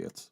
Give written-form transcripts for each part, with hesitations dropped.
affiliates.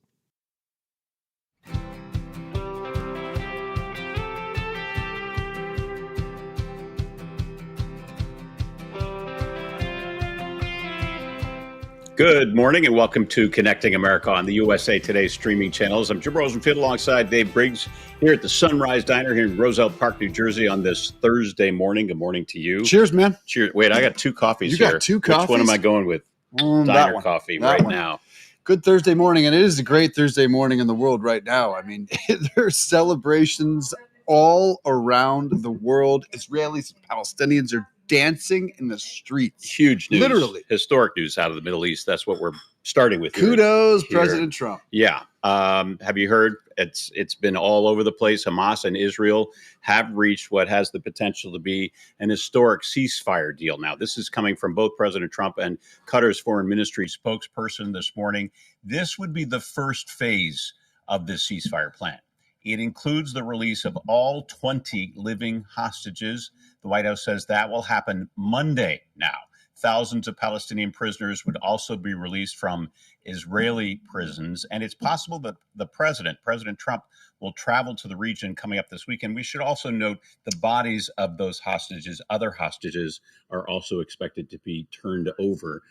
Good morning and welcome to Connecting America on the USA Today streaming channels. I'm Jim Rosenfield alongside Dave Briggs here at the Sunrise Diner here in Roselle Park, New Jersey on this Thursday morning. Good morning to you. Cheers, man. Cheers. Wait, I got two coffees You here. got two coffees? Which one am I going with? Diner coffee right now. Good Thursday morning, and it is a great Thursday morning in the world right now. I mean, there's celebrations all around the world. Israelis and Palestinians are dancing in the streets. Huge news. Literally. Historic news out of the Middle East. That's what we're starting with. Kudos, President Trump. Yeah. Have you heard? It's been all over the place. Hamas and Israel have reached what has the potential to be an historic ceasefire deal. Now, this is coming from both President Trump and Qatar's foreign ministry spokesperson this morning. This would be the first phase of this ceasefire plan. It includes the release of all 20 living hostages. The White House says that will happen Monday now. Thousands of Palestinian prisoners would also be released from Israeli prisons. And it's possible that President Trump, will travel to the region coming up this weekend. We should also note the bodies of those hostages, other hostages, are also expected to be turned over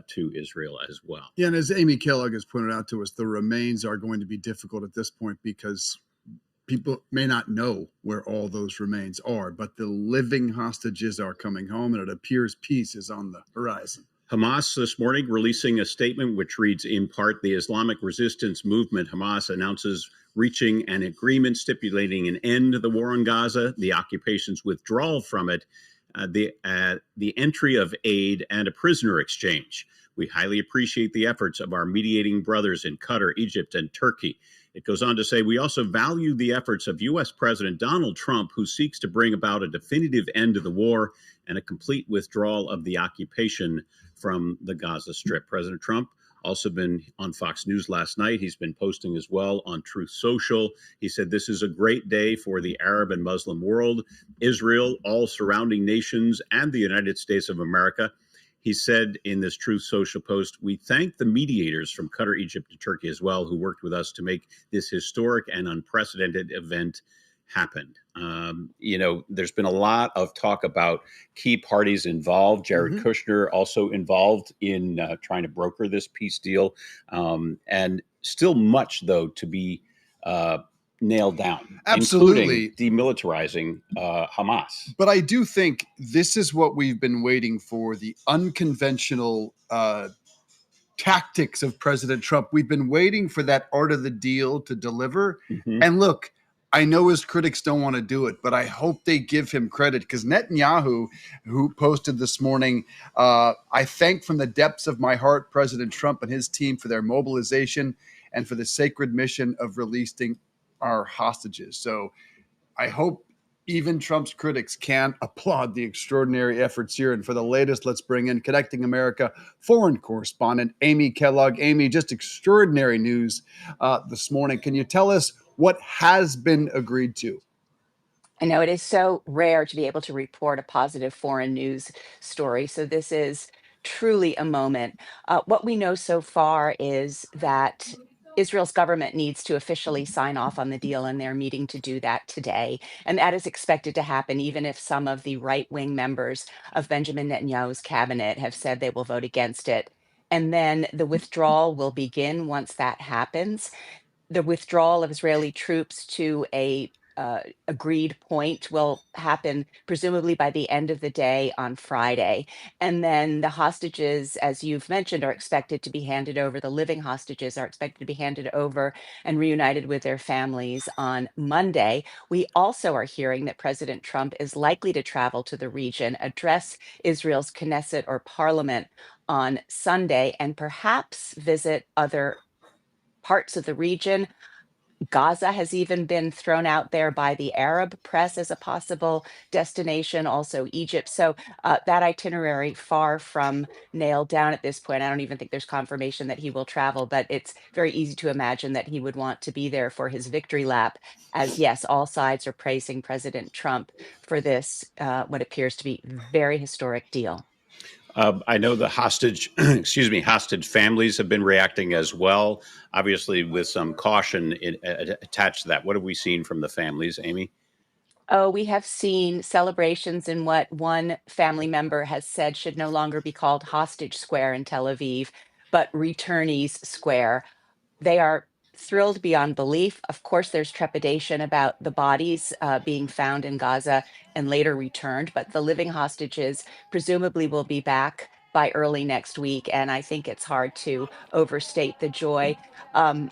to Israel as well. Yeah, and as Amy Kellogg has pointed out to us, the remains are going to be difficult at this point because people may not know where all those remains are, but the living hostages are coming home, and it appears peace is on the horizon. Hamas this morning releasing a statement which reads, in part, the Islamic resistance movement, Hamas, announces reaching an agreement stipulating an end to the war on Gaza, the occupation's withdrawal from it, the entry of aid, and a prisoner exchange. We highly appreciate the efforts of our mediating brothers in Qatar, Egypt, and Turkey. It goes on to say, we also value the efforts of U.S. President Donald Trump, who seeks to bring about a definitive end to the war and a complete withdrawal of the occupation from the Gaza Strip. President Trump also been on Fox News last night. He's been posting as well on Truth Social. He said, this is a great day for the Arab and Muslim world, Israel, all surrounding nations, and the United States of America. He said in this Truth Social post, we thank the mediators from Qatar, Egypt, and Turkey as well, who worked with us to make this historic and unprecedented event happen. There's been a lot of talk about key parties involved. Jared Kushner also involved in trying to broker this peace deal. And still much, though, to be nailed down, absolutely, including demilitarizing Hamas. But I do think this is what we've been waiting for, the unconventional tactics of President Trump. We've been waiting for that art of the deal to deliver. And look, I know his critics don't want to do it, but I hope they give him credit, because Netanyahu, who posted this morning, I thank from the depths of my heart President Trump and his team for their mobilization and for the sacred mission of releasing our hostages. So I hope even Trump's critics can applaud the extraordinary efforts here. And for the latest, let's bring in Connecting America foreign correspondent Amy Kellogg. Amy, just extraordinary news this morning. Can you tell us what has been agreed to? I know it is so rare to be able to report a positive foreign news story. So this is truly a moment. What we know so far is that Israel's government needs to officially sign off on the deal, and they're meeting to do that today. And that is expected to happen, even if some of the right-wing members of Benjamin Netanyahu's cabinet have said they will vote against it. And then the withdrawal will begin once that happens. The withdrawal of Israeli troops to a agreed point will happen presumably by the end of the day on Friday. And then the hostages, as you've mentioned, are expected to be handed over. The living hostages are expected to be handed over and reunited with their families on Monday. We also are hearing that President Trump is likely to travel to the region, address Israel's Knesset or parliament on Sunday, and perhaps visit other parts of the region. Gaza has even been thrown out there by the Arab press as a possible destination, also Egypt. So that itinerary far from nailed down at this point. I don't even think there's confirmation that he will travel, but it's very easy to imagine that he would want to be there for his victory lap, as yes, all sides are praising President Trump for this, what appears to be very historic deal. I know the hostage, hostage families have been reacting as well, obviously with some caution attached to that. What have we seen from the families, Amy? Oh, we have seen celebrations in what one family member has said should no longer be called Hostage Square in Tel Aviv, but Returnees Square. They are thrilled beyond belief. Of course, there's trepidation about the bodies being found in Gaza and later returned, but the living hostages presumably will be back by early next week. And I think it's hard to overstate the joy. Um,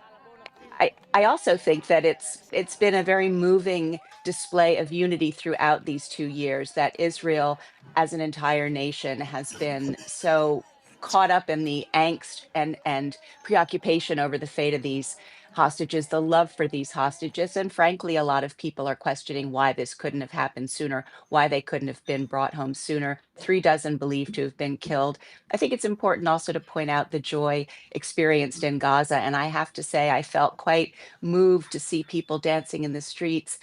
I also think that it's been a very moving display of unity throughout these 2 years, that Israel as an entire nation has been so caught up in the angst and preoccupation over the fate of these hostages, the love for these hostages. And frankly, a lot of people are questioning why this couldn't have happened sooner, why they couldn't have been brought home sooner. 3 dozen believed to have been killed. I think it's important also to point out the joy experienced in Gaza. And I have to say, I felt quite moved to see people dancing in the streets,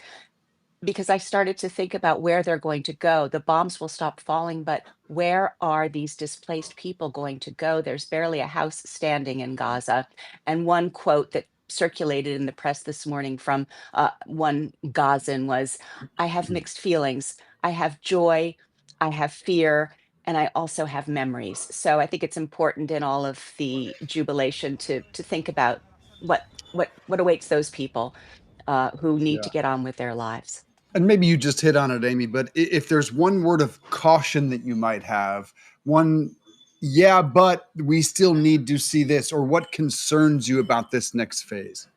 because I started to think about where they're going to go. The bombs will stop falling, but where are these displaced people going to go? There's barely a house standing in Gaza. And one quote that circulated in the press this morning from one Gazan was, I have mixed feelings. I have joy, I have fear, and I also have memories. So I think it's important in all of the jubilation to think about what awaits those people who need to Yeah. get on with their lives. And maybe you just hit on it, Amy, but if there's one word of caution that you might have, one, yeah, but we still need to see this, or what concerns you about this next phase?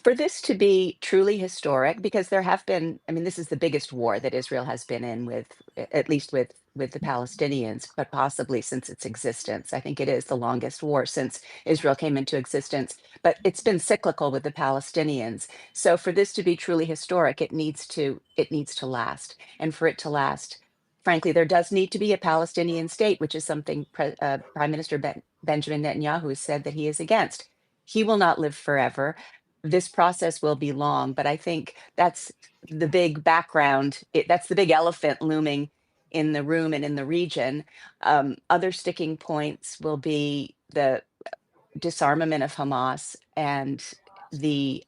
For this to be truly historic, because there have been, I mean, this is the biggest war that Israel has been in with, at least with the Palestinians, but possibly since its existence. I think it is the longest war since Israel came into existence, but it's been cyclical with the Palestinians. So for this to be truly historic, it needs to last. And for it to last, frankly, there does need to be a Palestinian state, which is something Prime Minister Benjamin Netanyahu has said that he is against. He will not live forever. This process will be long, but I think that's the big background. That's the big elephant looming in the room and in the region. Other sticking points will be the disarmament of Hamas and the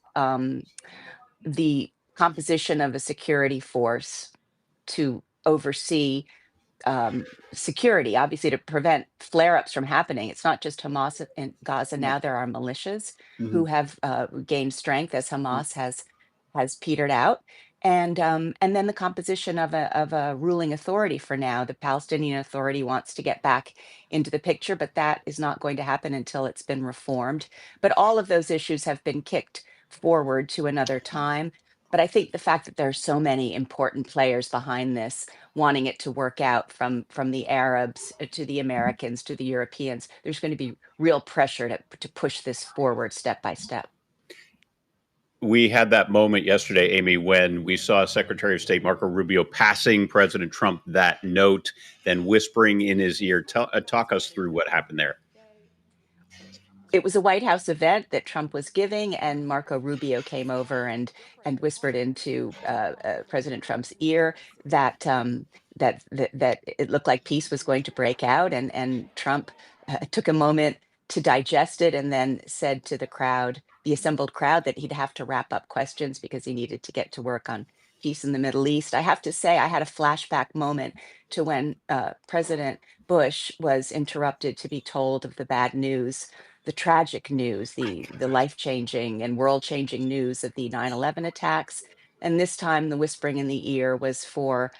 composition of a security force to oversee security, obviously to prevent flare-ups from happening. It's not just Hamas in Gaza Yeah. now. There are militias Mhm. who have gained strength as Hamas has petered out. And then the composition of a ruling authority. For now, the Palestinian Authority wants to get back into the picture, but that is not going to happen until it's been reformed. But all of those issues have been kicked forward to another time. But I think the fact that there are so many important players behind this wanting it to work out, from the Arabs to the Americans to the Europeans, there's going to be real pressure to push this forward step by step. We had that moment yesterday, Amy, when we saw Secretary of State Marco Rubio passing President Trump that note, then whispering in his ear. Talk us through what happened there. It was a White House event that Trump was giving, and Marco Rubio came over and whispered into President Trump's ear that that it looked like peace was going to break out, and Trump took a moment to digest it, and then said to the assembled crowd, that he'd have to wrap up questions because he needed to get to work on peace in the Middle East. I have to say, I had a flashback moment to when President Bush was interrupted to be told of the bad news, the tragic news, the life-changing and world-changing news of the 9/11 attacks. And this time, the whispering in the ear was for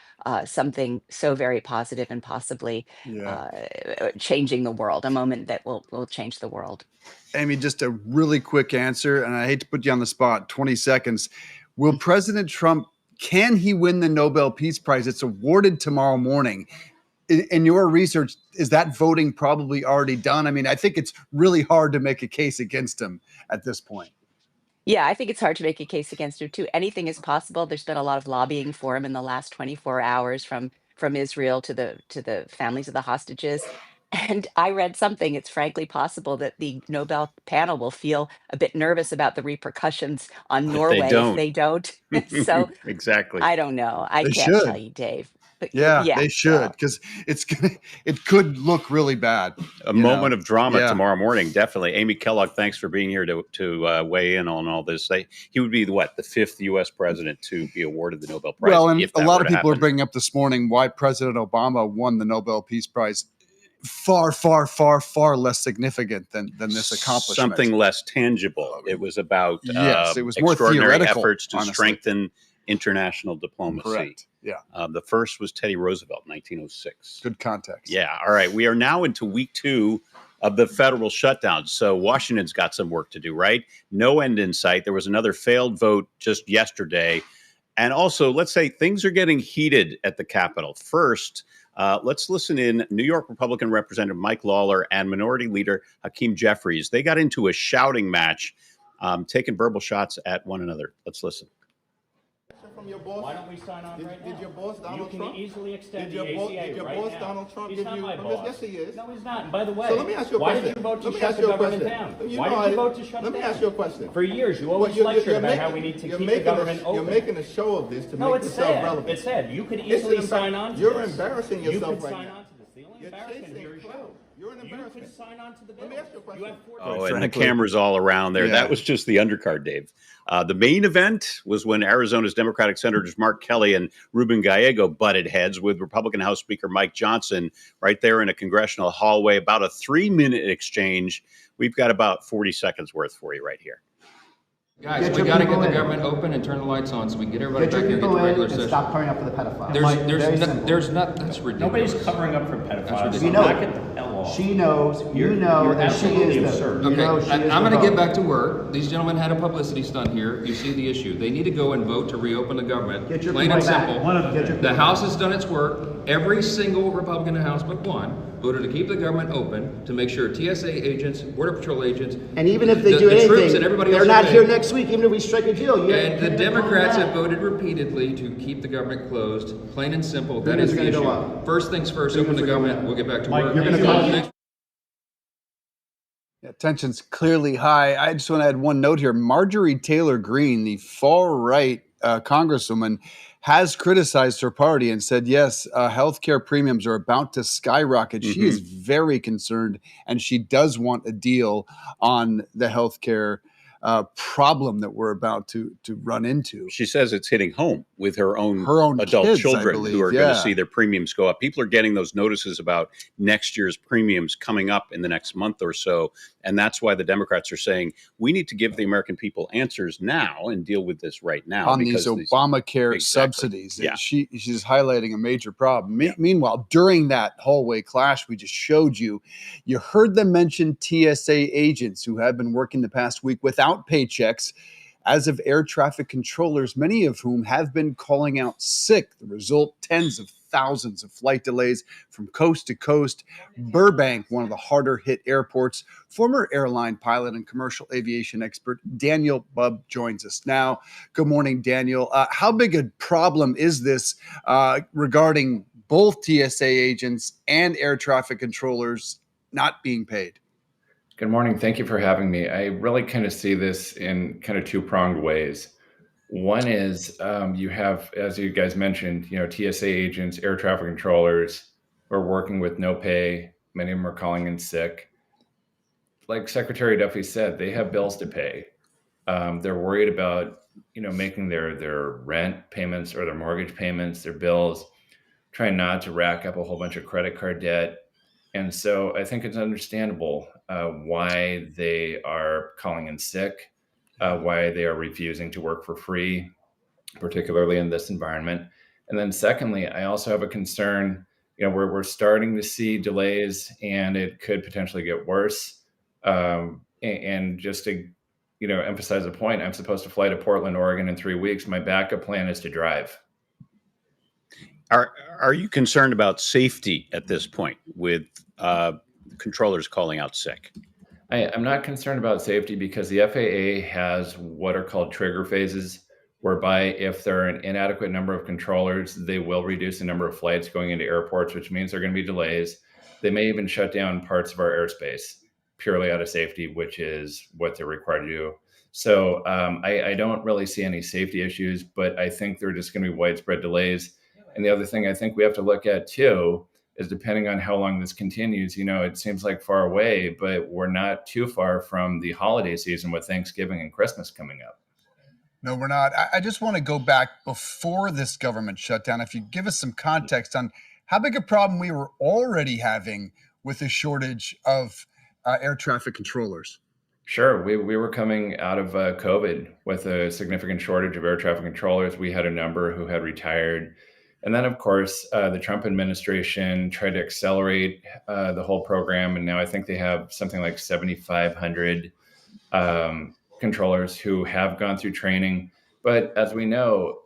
something so very positive and possibly Yeah. uh, changing the world, a moment that will change the world. Amy, just a really quick answer, and I hate to put you on the spot, 20 seconds. Will President Trump, can he win the Nobel Peace Prize? It's awarded tomorrow morning. In your research, is that voting probably already done? I mean, I think it's really hard to make a case against him at this point. Yeah, I think it's hard to make a case against her too. Anything is possible. There's been a lot of lobbying for him in the last 24 hours, from Israel to the families of the hostages. And I read something, it's frankly possible that the Nobel panel will feel a bit nervous about the repercussions on If they Norway if don't. they don't. So Exactly. I don't know. I They can't tell should. you, Dave. Yeah, Yeah. they should, because it could look really bad. A moment of drama Yeah. tomorrow morning, definitely. Amy Kellogg, thanks for being here to weigh in on all this. He would be the fifth U.S. president to be awarded the Nobel Prize. Well, and if a that lot were of to people are happen. bringing up this morning why President Obama won the Nobel Peace Prize. Far, far, far, far less significant than this accomplishment. Something less tangible. It was about yes, it was more extraordinary theoretical efforts to honestly. Strengthen international diplomacy. Correct. Yeah. The first was Teddy Roosevelt, 1906. Good context. Yeah. All right. We are now into week 2 of the federal shutdown. So Washington's got some work to do, right? No end in sight. There was another failed vote just yesterday. And also, let's say things are getting heated at the Capitol. First, let's listen in. New York Republican Representative Mike Lawler and Minority Leader Hakeem Jeffries. They got into a shouting match, taking verbal shots at one another. Let's listen. From your boss? Why don't we sign on right now? Did your boss Donald you Trump? can easily extend Did your the boss, ACA did your right boss now. Donald Trump He's give not you? my boss. Yes, he is. No, he's not. And by the way, So let me ask you a why question. did you vote to Let me shut ask the you a government question. down? You Why know did you I- vote to shut Let it me down? ask you a question. For years, you always Well, lectured about making- how we need to you're keep the making government You're open. making a show of this to No, make it's yourself sad. relevant. It's sad. You could It's easily an sign on to You're this. embarrassing You yourself could right sign now. on to this. The only You're embarrassment chasing here is you. clout. You're an You embarrassment. could sign on to the bill. Let me ask you a question. You have 4 Oh, and the frankly. cameras all around there. Yeah. That was just the undercard, Dave. The main event was when Arizona's Democratic Senators Mark Kelly and Ruben Gallego butted heads with Republican House Speaker Mike Johnson right there in a congressional hallway. About a 3-minute exchange. We've got about 40 seconds worth for you right here. Guys, we got to get the government open and turn the lights on so we can get everybody back here and get the regular session. Stop covering up for the pedophiles. There's not, that's ridiculous. Nobody's covering up for pedophiles. You know Knock it. it the hell off. She knows, you know you're that she absolutely is the, absurd. you Okay, know she is I'm the going to get vote. back to work. These gentlemen had a publicity stunt here. You see the issue. They need to go and vote to reopen the government. Get your Plain and people back. simple. One of them. Get your The people House back. has done its work. Every single Republican in the House but one voted to keep the government open, to make sure TSA agents, Border Patrol agents, And even if they do the troops anything, and everybody they're else not obey. here next week, even if we strike a deal. And the Democrats have voted repeatedly to keep the government closed. Plain and simple. That Fingers is the gonna go issue. up. First things first, open the Fingers are going government. up. We'll get back to Mike, work. you're gonna go- Next- Yeah, tension's clearly high. I just want to add one note here. Marjorie Taylor Greene, the far right congresswoman, has criticized her party and said, yes, healthcare premiums are about to skyrocket. She is very concerned, and she does want a deal on the healthcare problem that we're about to run into. She says it's hitting home with her own adult kids, I children believe, who are going yeah. to see their premiums go up. People are getting those notices about next year's premiums coming up in the next month or so. And that's why the Democrats are saying we need to give the American people answers now and deal with this right now. On these Obamacare Exactly. subsidies. Yeah. She's highlighting a major problem. Meanwhile, during that hallway clash we just showed you, you heard them mention TSA agents who have been working the past week without paychecks as of air traffic controllers, many of whom have been calling out sick. The result, tens of thousands of flight delays from coast to coast. Burbank, one of the harder hit airports. Former airline pilot and commercial aviation expert Daniel Bubb joins us now. Good morning, Daniel. How big a problem is this regarding both TSA agents and air traffic controllers not being paid? Good morning. Thank you for having me. I really kind of see this in kind of two-pronged ways. One is you have, as you guys mentioned, TSA agents, air traffic controllers are working with no pay. Many of them are calling in sick. Like Secretary Duffy said, they have bills to pay. They're worried about, making their rent payments or their mortgage payments, their bills, trying not to rack up a whole bunch of credit card debt. And so I think it's understandable why they are calling in sick, why they are refusing to work for free, particularly in this environment. And then secondly, I also have a concern, we're starting to see delays and it could potentially get worse. And just to, emphasize the point, I'm supposed to fly to Portland, Oregon in 3 weeks. My backup plan is to drive. Are you concerned about safety at this point with controllers calling out sick? I'm not concerned about safety because the FAA has what are called trigger phases, whereby if there are an inadequate number of controllers, they will reduce the number of flights going into airports, which means there are going to be delays. They may even shut down parts of our airspace purely out of safety, which is what they're required to do. So I don't really see any safety issues, but I think there are just going to be widespread delays. And the other thing I think we have to look at too is, depending on how long this continues, it seems like far away, but we're not too far from the holiday season with Thanksgiving and Christmas coming up. No, we're not. I just want to go back before this government shutdown. If you give us some context on how big a problem we were already having with the shortage of air traffic controllers. Sure. We were coming out of COVID with a significant shortage of air traffic controllers. We had a number who had retired. And then, of course, the Trump administration tried to accelerate the whole program. And now I think they have something like 7,500 controllers who have gone through training. But as we know,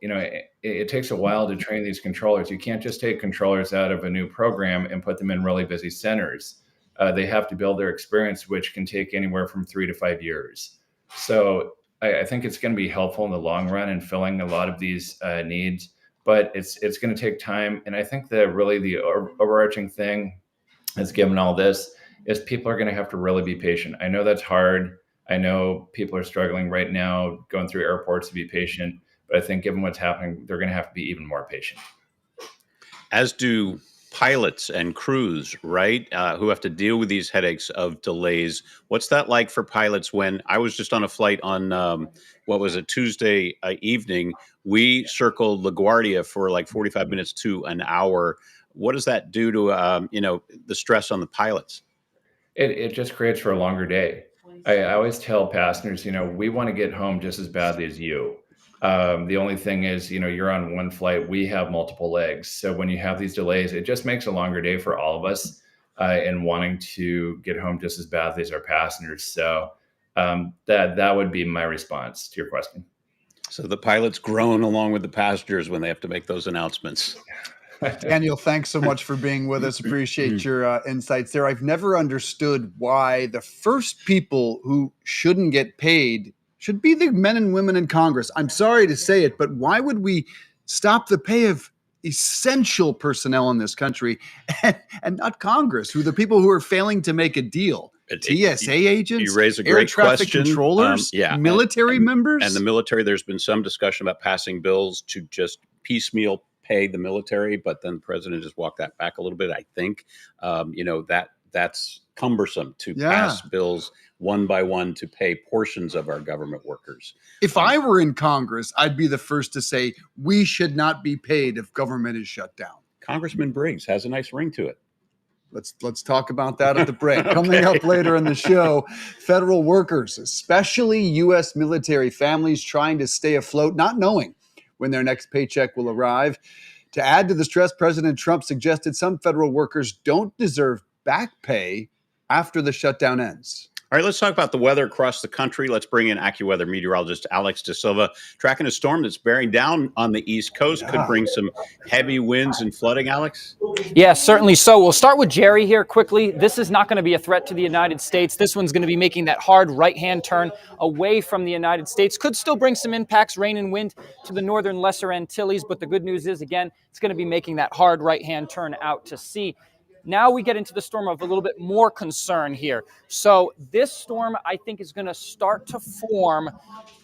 it takes a while to train these controllers. You can't just take controllers out of a new program and put them in really busy centers. They have to build their experience, which can take anywhere from 3 to 5 years. So I think it's going to be helpful in the long run in filling a lot of these needs, but it's going to take time. And I think that really the overarching thing is, given all this, is people are going to have to really be patient. I know that's hard. I know people are struggling right now going through airports to be patient, but I think given what's happening, they're going to have to be even more patient. As do pilots and crews, right? Who have to deal with these headaches of delays. What's that like for pilots? When I was just on a flight on, Tuesday evening, we circled LaGuardia for like 45 minutes to an hour. What does that do to, the stress on the pilots? It just creates for a longer day. I always tell passengers, we want to get home just as badly as you. The only thing is, you're on one flight, we have multiple legs. So when you have these delays, it just makes a longer day for all of us in wanting to get home just as badly as our passengers. So that would be my response to your question. So the pilots groan along with the passengers when they have to make those announcements. Daniel, thanks so much for being with us. Appreciate your insights there. I've never understood why the first people who shouldn't get paid should be the men and women in Congress. I'm sorry to say it, but why would we stop the pay of essential personnel in this country and not Congress, who are the people who are failing to make a deal? TSA agents, you raise a air great traffic question. controllers, military members. And the military, there's been some discussion about passing bills to just piecemeal pay the military, but then the president just walked that back a little bit. I think, that's cumbersome to pass bills one by one to pay portions of our government workers. If I were in Congress, I'd be the first to say we should not be paid if government is shut down. Congressman Briggs has a nice ring to it. Let's talk about that at the break. Coming up later in the show, federal workers, especially U.S. military families, trying to stay afloat, not knowing when their next paycheck will arrive. To add to the stress, President Trump suggested some federal workers don't deserve back pay after the shutdown ends. All right, let's talk about the weather across the country. Let's bring in AccuWeather meteorologist Alex De Silva. Tracking a storm that's bearing down on the East Coast could bring some heavy winds and flooding, Alex? Yeah, certainly so. We'll start with Jerry here quickly. This is not going to be a threat to the United States. This one's going to be making that hard right-hand turn away from the United States. Could still bring some impacts, rain and wind, to the northern Lesser Antilles. But the good news is, again, it's going to be making that hard right-hand turn out to sea. Now we get into the storm of a little bit more concern here. So this storm, I think, is going to start to form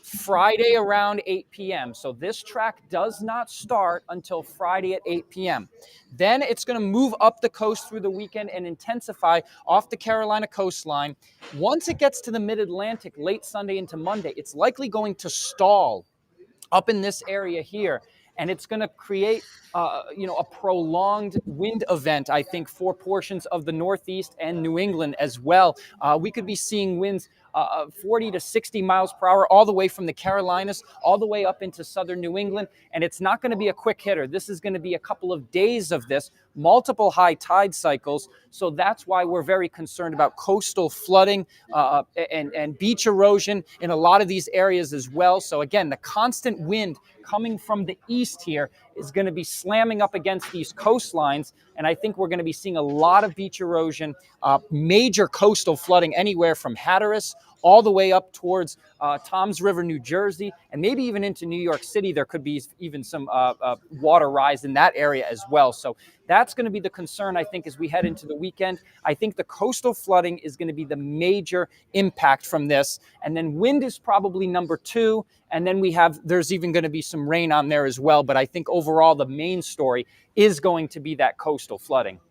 Friday around 8 p.m. So this track does not start until Friday at 8 p.m. Then it's going to move up the coast through the weekend and intensify off the Carolina coastline. Once it gets to the mid-Atlantic late Sunday into Monday, it's likely going to stall up in this area here. And it's going to create, a prolonged wind event, I think, for portions of the Northeast and New England as well. We could be seeing winds 40 to 60 miles per hour all the way from the Carolinas, all the way up into southern New England. And it's not going to be a quick hitter. This is going to be a couple of days of this, multiple high tide cycles. So that's why we're very concerned about coastal flooding and beach erosion in a lot of these areas as well. So again, the constant wind coming from the east here is going to be slamming up against these coastlines. And I think we're going to be seeing a lot of beach erosion, major coastal flooding anywhere from Hatteras all the way up towards Toms River, New Jersey, and maybe even into New York City. There could be even some water rise in that area as well. So that's going to be the concern, I think, as we head into the weekend. I think the coastal flooding is going to be the major impact from this. And then wind is probably number two. And then there's even going to be some rain on there as well. But I think overall, the main story is going to be that coastal flooding.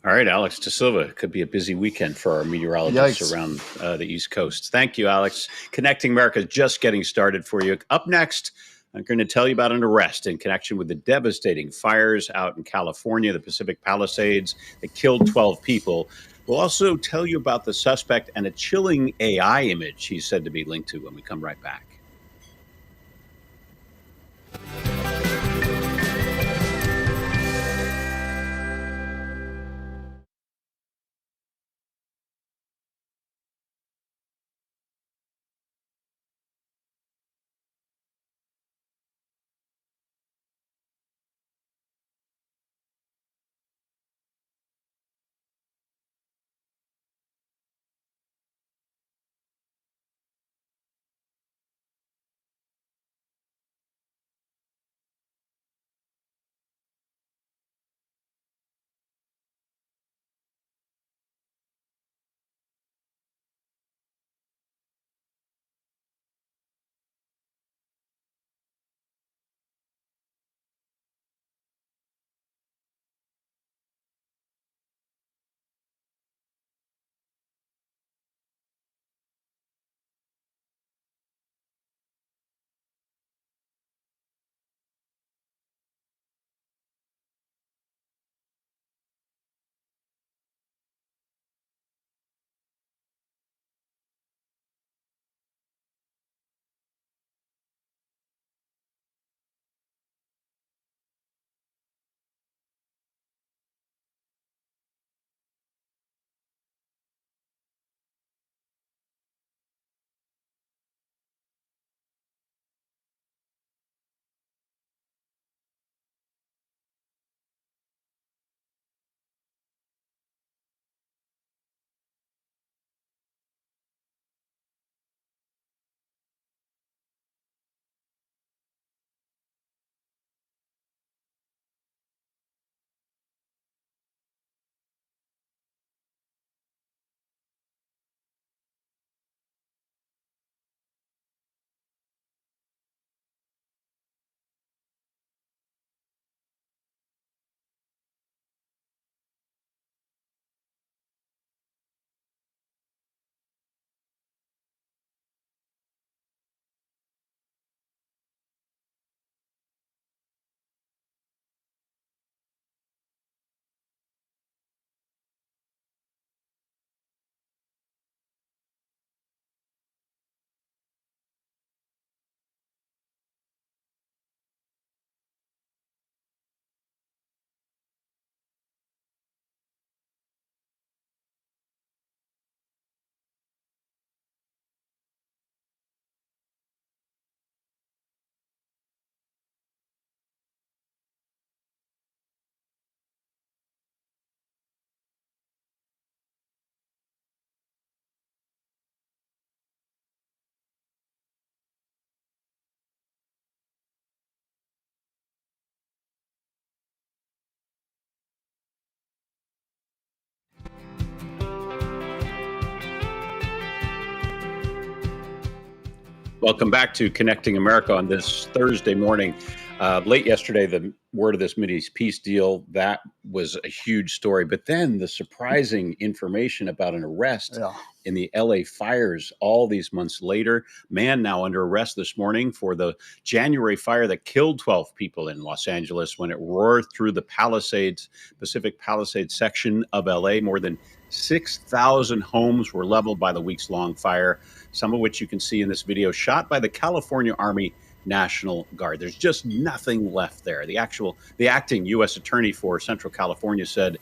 All right, Alex De Silva. It could be a busy weekend for our meteorologists around the East Coast. Thank you, Alex. Connecting America is just getting started for you. Up next, I'm going to tell you about an arrest in connection with the devastating fires out in California, the Pacific Palisades, that killed 12 people. We'll also tell you about the suspect and a chilling AI image he's said to be linked to when we come right back. Welcome back to Connecting America on this Thursday morning. Late yesterday, the word of this Mideast peace deal, that was a huge story. But then the surprising information about an arrest in the LA fires all these months later. Man now under arrest this morning for the January fire that killed 12 people in Los Angeles when it roared through the Palisades, Pacific Palisades section of LA. More than 6,000 homes were leveled by the weeks-long fire, some of which you can see in this video shot by the California Army National Guard. There's just nothing left there. The acting U.S. attorney for Central California said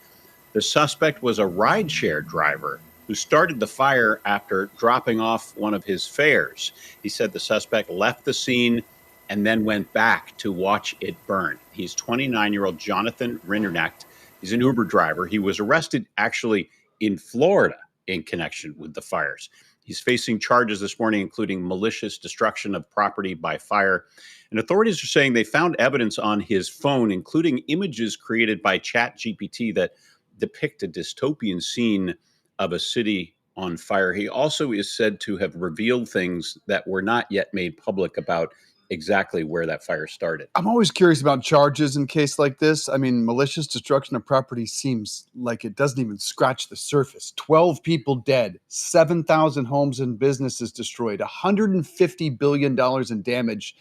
the suspect was a rideshare driver who started the fire after dropping off one of his fares. He said the suspect left the scene and then went back to watch it burn. He's 29-year-old Jonathan Rinderknecht. He's an Uber driver. He was arrested actually in Florida in connection with the fires. He's facing charges this morning, including malicious destruction of property by fire. And authorities are saying they found evidence on his phone, including images created by ChatGPT that depict a dystopian scene of a city on fire. He also is said to have revealed things that were not yet made public about exactly where that fire started. I'm always curious about charges in case like this. I mean, malicious destruction of property seems like it doesn't even scratch the surface. 12 people dead, 7,000 homes and businesses destroyed, $150 billion in damage.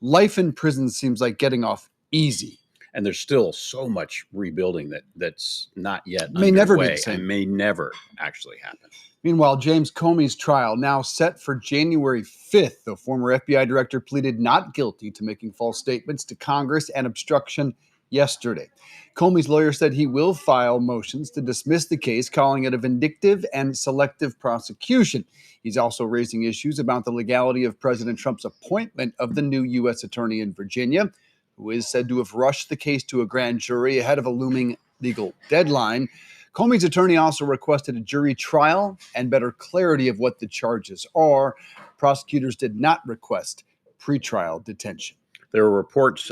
Life in prison seems like getting off easy. And there's still so much rebuilding that's not yet May never be the underway same. and may never actually happen. Meanwhile, James Comey's trial now set for January 5th. The former FBI director pleaded not guilty to making false statements to Congress and obstruction yesterday. Comey's lawyer said he will file motions to dismiss the case, calling it a vindictive and selective prosecution. He's also raising issues about the legality of President Trump's appointment of the new U.S. attorney in Virginia, who is said to have rushed the case to a grand jury ahead of a looming legal deadline. Comey's attorney also requested a jury trial and better clarity of what the charges are. Prosecutors did not request pretrial detention. There are reports,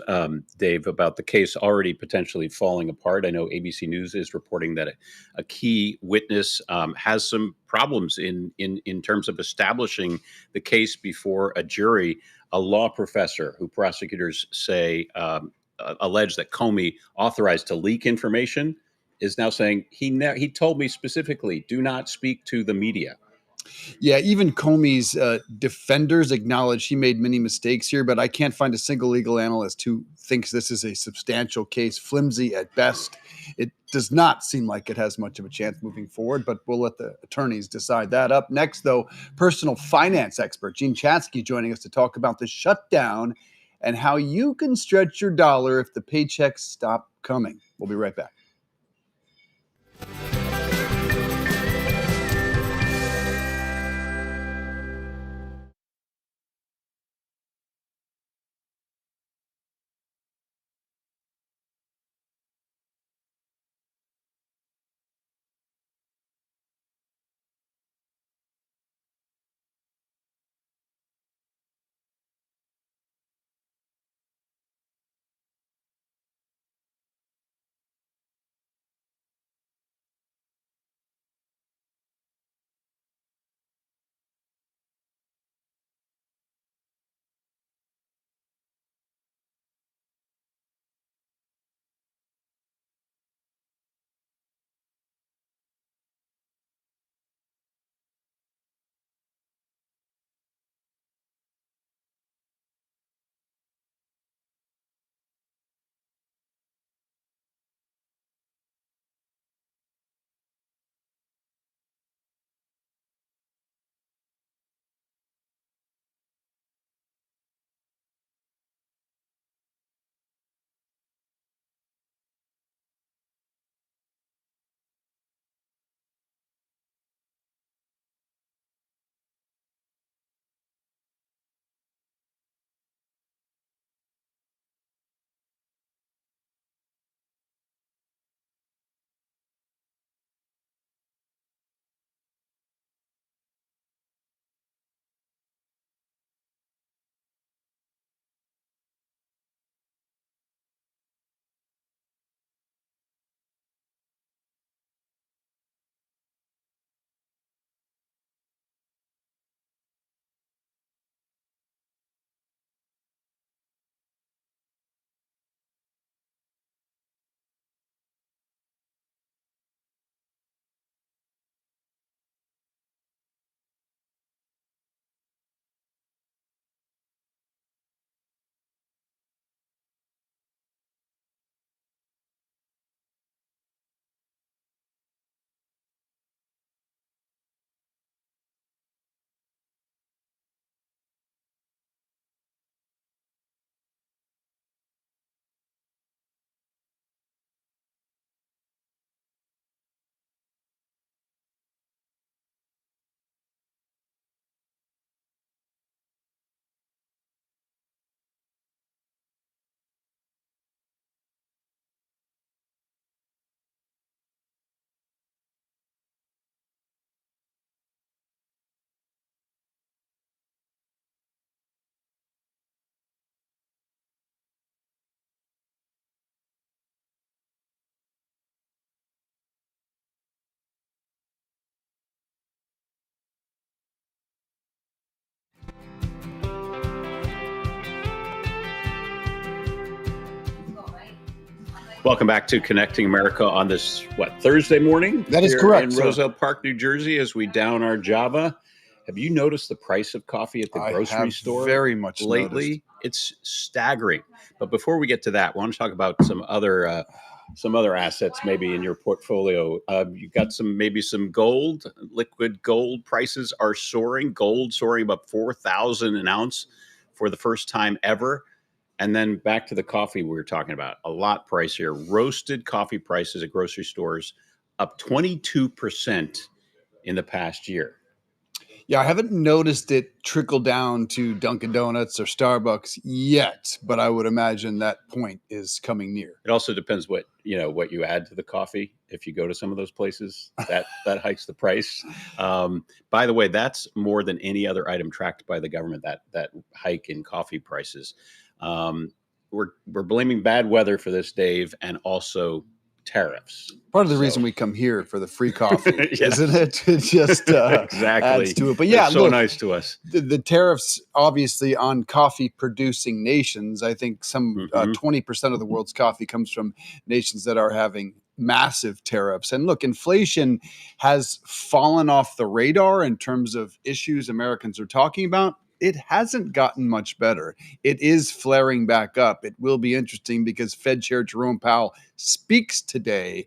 Dave, about the case already potentially falling apart. I know ABC News is reporting that a key witness has some problems in terms of establishing the case before a jury. A law professor who prosecutors say alleged that Comey authorized to leak information is now saying he told me specifically, do not speak to the media. Yeah, even Comey's defenders acknowledge he made many mistakes here, but I can't find a single legal analyst who thinks this is a substantial case, flimsy at best. It does not seem like it has much of a chance moving forward, but we'll let the attorneys decide that. Up next, though, personal finance expert Gene Chatzky joining us to talk about the shutdown and how you can stretch your dollar if the paychecks stop coming. We'll be right back. Welcome back to Connecting America on this, Thursday morning? That is here correct, in sir. Roosevelt Park, New Jersey, as we down our Java. Have you noticed the price of coffee at the I grocery have store very much lately? noticed. It's staggering. But before we get to that, I want to talk about some other assets maybe in your portfolio. You've got some gold. Liquid gold prices are soaring. Gold soaring about 4,000 an ounce for the first time ever. And then back to the coffee we were talking about, a lot pricier. Roasted coffee prices at grocery stores up 22% in the past year. Yeah, I haven't noticed it trickle down to Dunkin' Donuts or Starbucks yet, but I would imagine that point is coming near. It also depends what you add to the coffee. If you go to some of those places, that hikes the price. By the way, that's more than any other item tracked by the government, that hike in coffee prices. We're blaming bad weather for this, Dave, and also tariffs. Part of the reason we come here for the free coffee, Yes. isn't it? It just exactly adds to it. But yeah, it's so look, nice to us. The tariffs, obviously, on coffee-producing nations. I think some 20% of the world's coffee comes from nations that are having massive tariffs. And look, inflation has fallen off the radar in terms of issues Americans are talking about. It hasn't gotten much better. It is flaring back up. It will be interesting because Fed Chair Jerome Powell speaks today,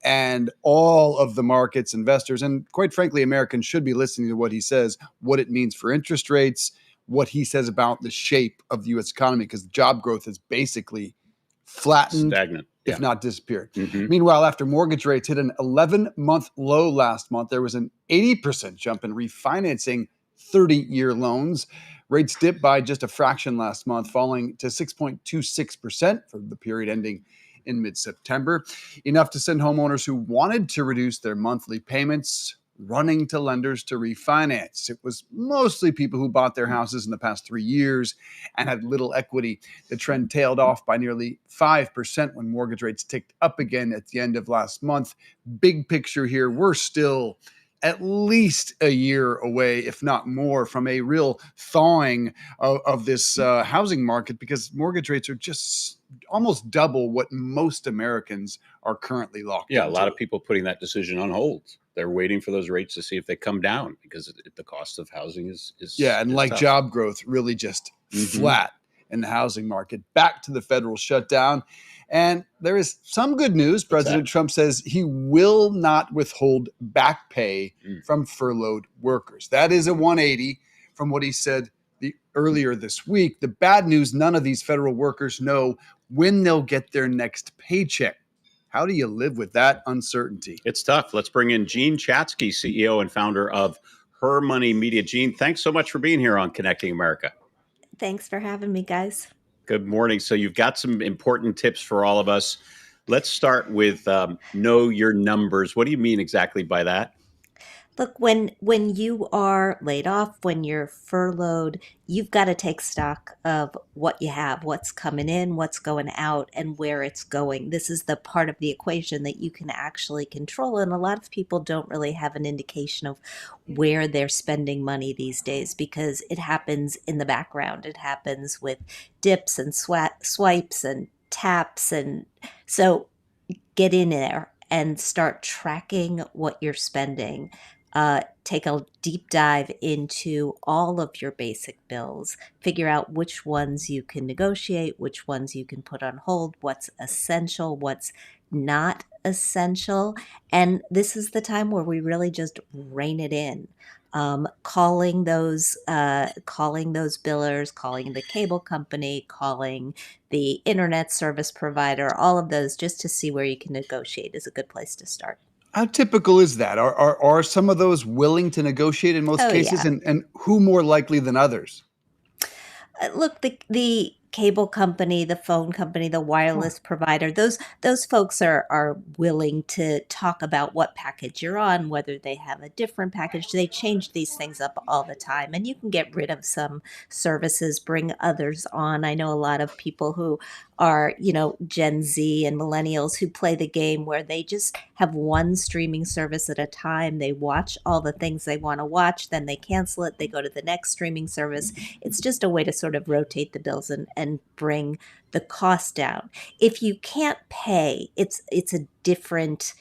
and all of the markets, investors, and quite frankly, Americans should be listening to what he says, what it means for interest rates, what he says about the shape of the U.S. economy, because job growth has basically flattened, stagnant, if not disappeared. Meanwhile, after mortgage rates hit an 11-month low last month, there was an 80% jump in refinancing 30-year loans. Rates dipped by just a fraction last month, falling to 6.26% for the period ending in mid-September. Enough to send homeowners who wanted to reduce their monthly payments running to lenders to refinance. It was mostly people who bought their houses in the past 3 years and had little equity. The trend tailed off by nearly 5% when mortgage rates ticked up again at the end of last month. Big picture here, we're still at least a year away, if not more, from a real thawing of this housing market, because mortgage rates are just almost double what most Americans are currently locked into. A lot of people putting that decision on hold. They're waiting for those rates to see if they come down, because the cost of housing is like tough. Job growth really just flat in the housing market. Back to the federal shutdown. And there is some good news. President Trump says he will not withhold back pay from furloughed workers. That is a 180 from what he said earlier this week. The bad news, none of these federal workers know when they'll get their next paycheck. How do you live with that uncertainty? It's tough. Let's bring in Gene Chatsky, CEO and founder of Her Money Media. Gene, thanks so much for being here on Connecting America. Thanks for having me, guys. Good morning. So you've got some important tips for all of us. Let's start with know your numbers. What do you mean exactly by that? Look, when you are laid off, when you're furloughed, you've got to take stock of what you have, what's coming in, what's going out, and where it's going. This is the part of the equation that you can actually control. And a lot of people don't really have an indication of where they're spending money these days, because it happens in the background. It happens with dips and swipes and taps. And so get in there and start tracking what you're spending. Take a deep dive into all of your basic bills, figure out which ones you can negotiate, which ones you can put on hold, what's essential, what's not essential. And this is the time where we really just rein it in. Calling those billers, calling the cable company, calling the internet service provider, all of those, just to see where you can negotiate is a good place to start. How typical is that? Are some of those willing to negotiate in most cases? Yeah. And who more likely than others? Look, the cable company, the phone company, the wireless provider, those folks are willing to talk about what package you're on, whether they have a different package. They change these things up all the time, and you can get rid of some services, bring others on. I know a lot of people who are, Gen Z and millennials who play the game where they just have one streaming service at a time. They watch all the things they want to watch, then they cancel it, they go to the next streaming service. It's just a way to sort of rotate the bills and and bring the cost down. If you can't pay, it's a different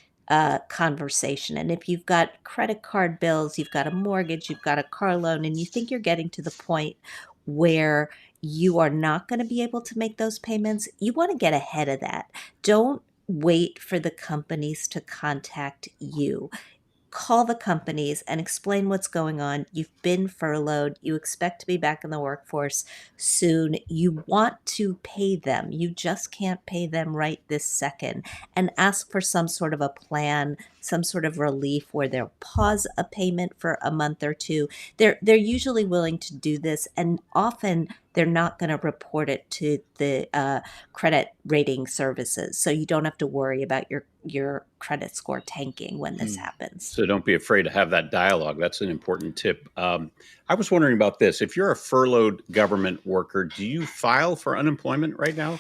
conversation. And if you've got credit card bills, you've got a mortgage, you've got a car loan, and you think you're getting to the point where you are not going to be able to make those payments, you want to get ahead of that. Don't wait for the companies to contact you. Call the companies and explain what's going on. You've been furloughed. You expect to be back in the workforce soon. You want to pay them. You just can't pay them right this second. And ask for some sort of a plan, some sort of relief where they'll pause a payment for a month or two. They're usually willing to do this, and often they're not going to report it to the credit rating services, so you don't have to worry about your credit score tanking when this happens. So don't be afraid to have that dialogue. That's an important tip. I was wondering about this. If you're a furloughed government worker, do you file for unemployment right now?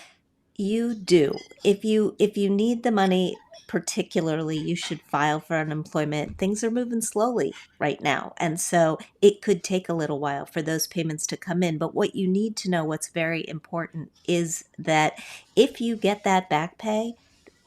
You do. If you need the money, particularly, you should file for unemployment. Things are moving slowly right now, and so it could take a little while for those payments to come in. But what you need to know, what's very important, is that if you get that back pay,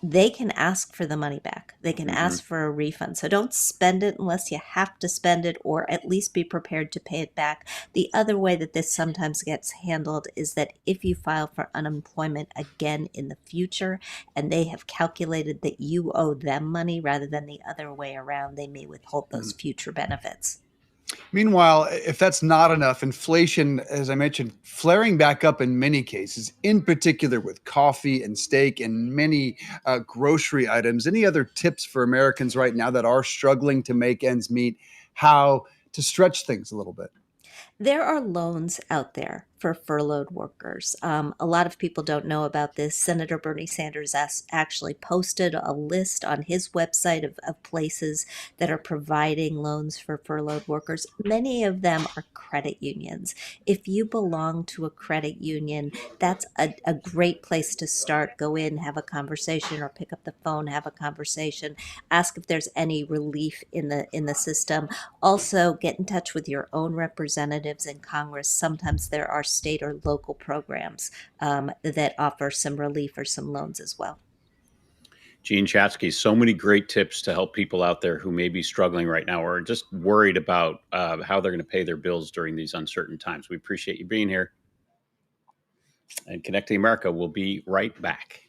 they can ask for the money back. They can ask for a refund. So don't spend it unless you have to spend it, or at least be prepared to pay it back. The other way that this sometimes gets handled is that if you file for unemployment again in the future and they have calculated that you owe them money rather than the other way around, they may withhold those future benefits. Meanwhile, if that's not enough, inflation, as I mentioned, flaring back up in many cases, in particular with coffee and steak and many grocery items. Any other tips for Americans right now that are struggling to make ends meet, how to stretch things a little bit? There are loans out there for furloughed workers. A lot of people don't know about this. Senator Bernie Sanders actually posted a list on his website of places that are providing loans for furloughed workers. Many of them are credit unions. If you belong to a credit union, that's a great place to start. Go in, have a conversation, or pick up the phone, have a conversation. Ask if there's any relief in the system. Also, get in touch with your own representatives in Congress. Sometimes there are state or local programs that offer some relief or some loans as well. Gene Chatsky, so many great tips to help people out there who may be struggling right now or just worried about how they're going to pay their bills during these uncertain times. We appreciate you being here. And Connecting America will be right back.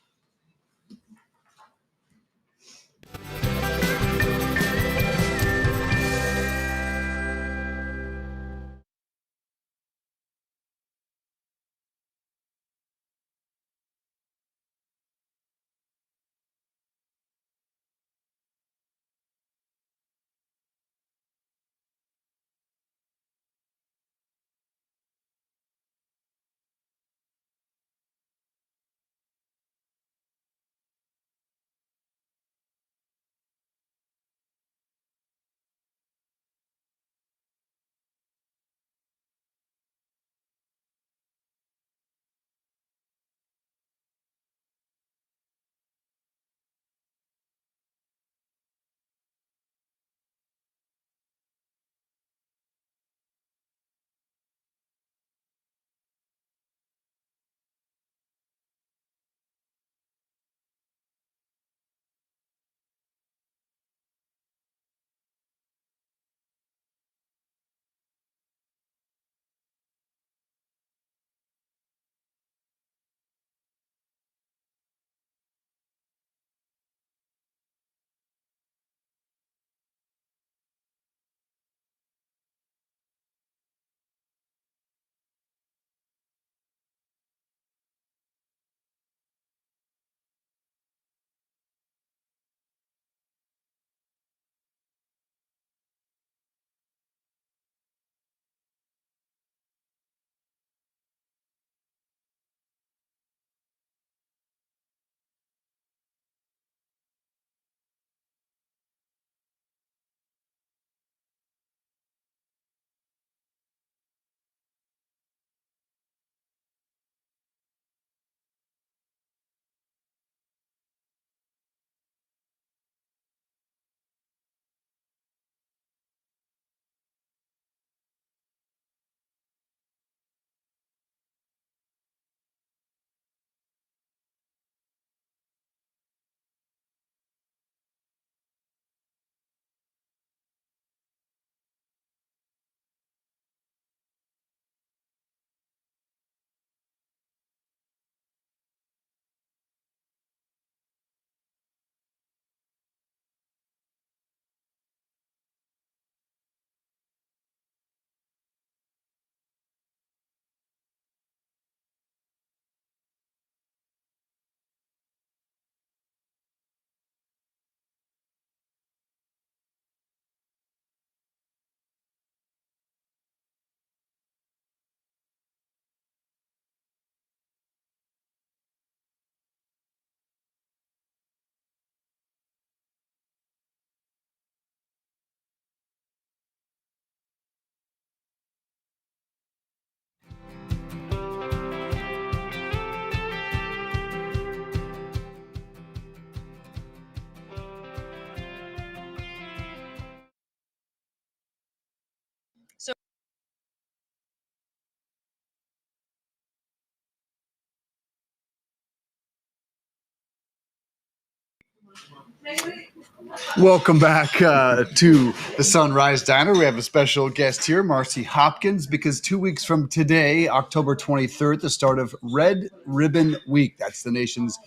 Welcome back to the Sunrise Diner. We have a special guest here, Marcy Hopkins, because 2 weeks from today, October 23rd, the start of Red Ribbon Week. That's the nation's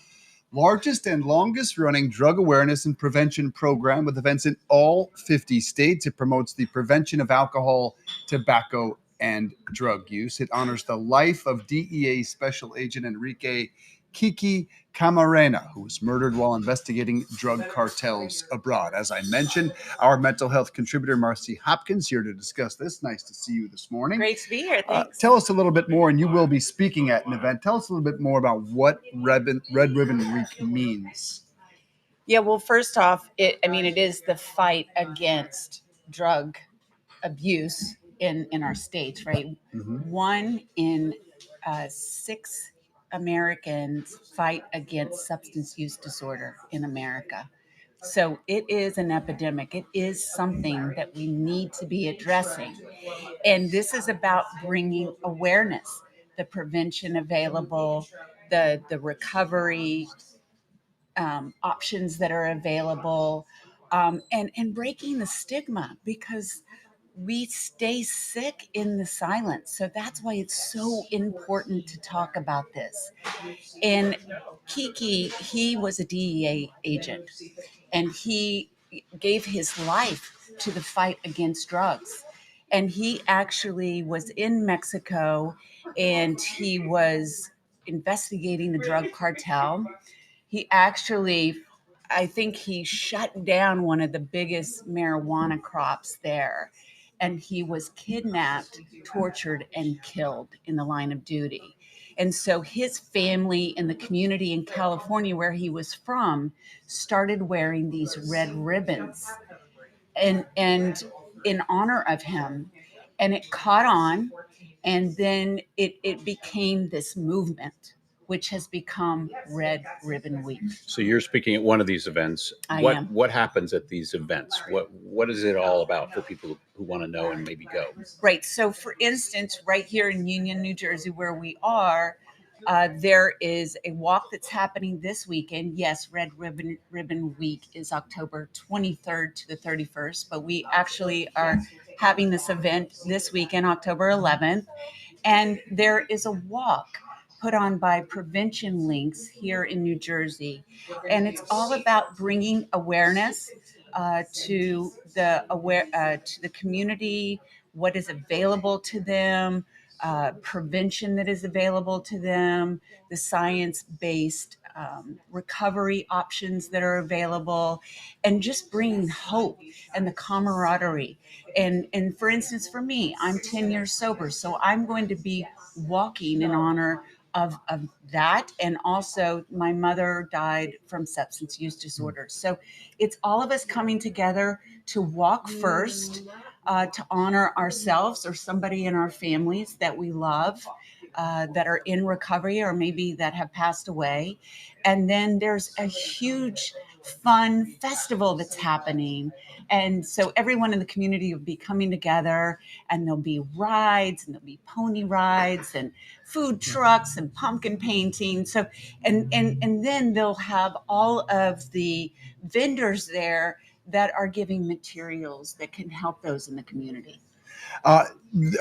largest and longest running drug awareness and prevention program with events in all 50 states. It promotes the prevention of alcohol, tobacco, and drug use. It honors the life of DEA Special Agent Enrique Kiki Camarena, who was murdered while investigating drug cartels abroad. As I mentioned, our mental health contributor, Marcy Hopkins, here to discuss this. Nice to see you this morning. Great to be here. Thanks. Tell us a little bit more, and you will be speaking at an event. Tell us a little bit more about what Red Ribbon Week means. Yeah, well, first off, it is the fight against drug abuse in our states, right? Mm-hmm. 1 in 6 Americans fight against substance use disorder in America. So it is an epidemic. It is something that we need to be addressing. And this is about bringing awareness, the prevention available, the recovery options that are available, and breaking the stigma, because we stay sick in the silence. So that's why it's so important to talk about this. And Kiki, he was a DEA agent, and he gave his life to the fight against drugs. And he actually was in Mexico, and he was investigating the drug cartel. He actually, I think he shut down one of the biggest marijuana crops there. And he was kidnapped, tortured, and killed in the line of duty. And so his family and the community in California, where he was from, started wearing these red ribbons and in honor of him. And it caught on, and then it became this movement, which has become Red Ribbon Week. So you're speaking at one of these events. I am. What happens at these events? What is it all about for people who want to know and maybe go? Right. So, for instance, right here in Union, New Jersey, where we are, there is a walk that's happening this weekend. Yes, Red Ribbon Week is October 23rd to the 31st, but we actually are having this event this weekend, October 11th. And there is a walk put on by Prevention Links here in New Jersey. And it's all about bringing awareness to the community, what is available to them, prevention that is available to them, the science-based recovery options that are available, and just bringing hope and the camaraderie. And for instance, for me, I'm 10 years sober, so I'm going to be walking in honor of that. And also, my mother died from substance use disorder. So it's all of us coming together to walk first, to honor ourselves or somebody in our families that we love, that are in recovery or maybe that have passed away. And then there's a huge fun festival that's happening. And so everyone in the community will be coming together, and there'll be rides, and there'll be pony rides and food trucks and pumpkin painting. So, and then they'll have all of the vendors there that are giving materials that can help those in the community. A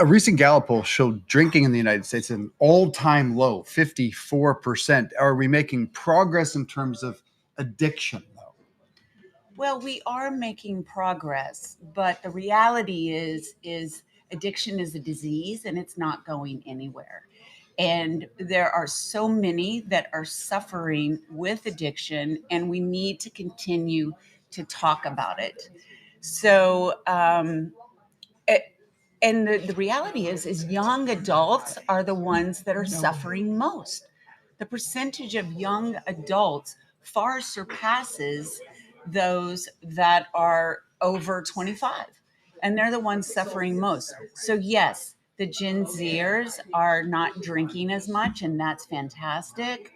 recent Gallup poll showed drinking in the United States at an all-time low, 54%. Are we making progress in terms of addiction, though? Well, we are making progress, but the reality is addiction is a disease, and it's not going anywhere. And there are so many that are suffering with addiction, and we need to continue to talk about it. So, and the reality is young adults are the ones that are suffering most. The percentage of young adults far surpasses those that are over 25, and they're the ones suffering most. So yes, the Gen Zers are not drinking as much, and that's fantastic.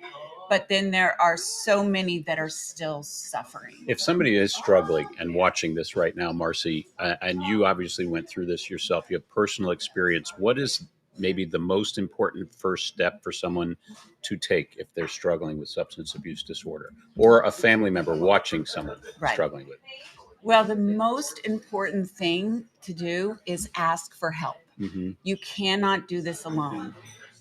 But then there are so many that are still suffering. If somebody is struggling and watching this right now, Marcy, and you obviously went through this yourself, you have personal experience. What is maybe the most important first step for someone to take if they're struggling with substance abuse disorder, or a family member watching someone Right. struggling with it? Well, the most important thing to do is ask for help. Mm-hmm. You cannot do this alone.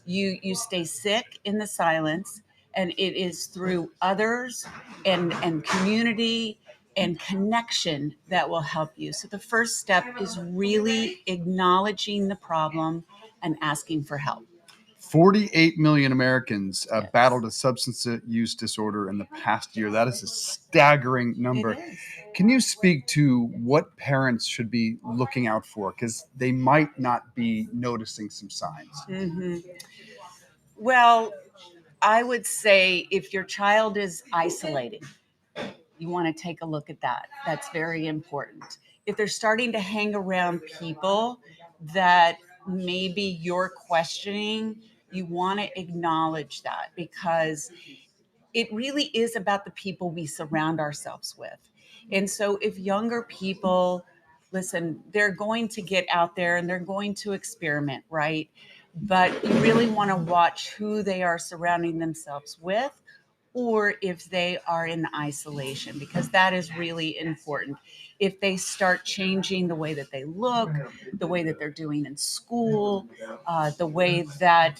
You stay sick in the silence, and it is through others and community and connection that will help you. So the first step is really acknowledging the problem and asking for help. 48 million Americans Yes. battled a substance use disorder in the past year. That is a staggering number. It is. Can you speak to what parents should be looking out for? Because they might not be noticing some signs. Mm-hmm. Well, I would say if your child is isolating, you want to take a look at that. That's very important. If they're starting to hang around people that maybe you're questioning, you want to acknowledge that, because it really is about the people we surround ourselves with. And so if younger people, listen, they're going to get out there and they're going to experiment, right? But you really want to watch who they are surrounding themselves with, or if they are in isolation, because that is really important. If they start changing the way that they look, the way that they're doing in school, the way that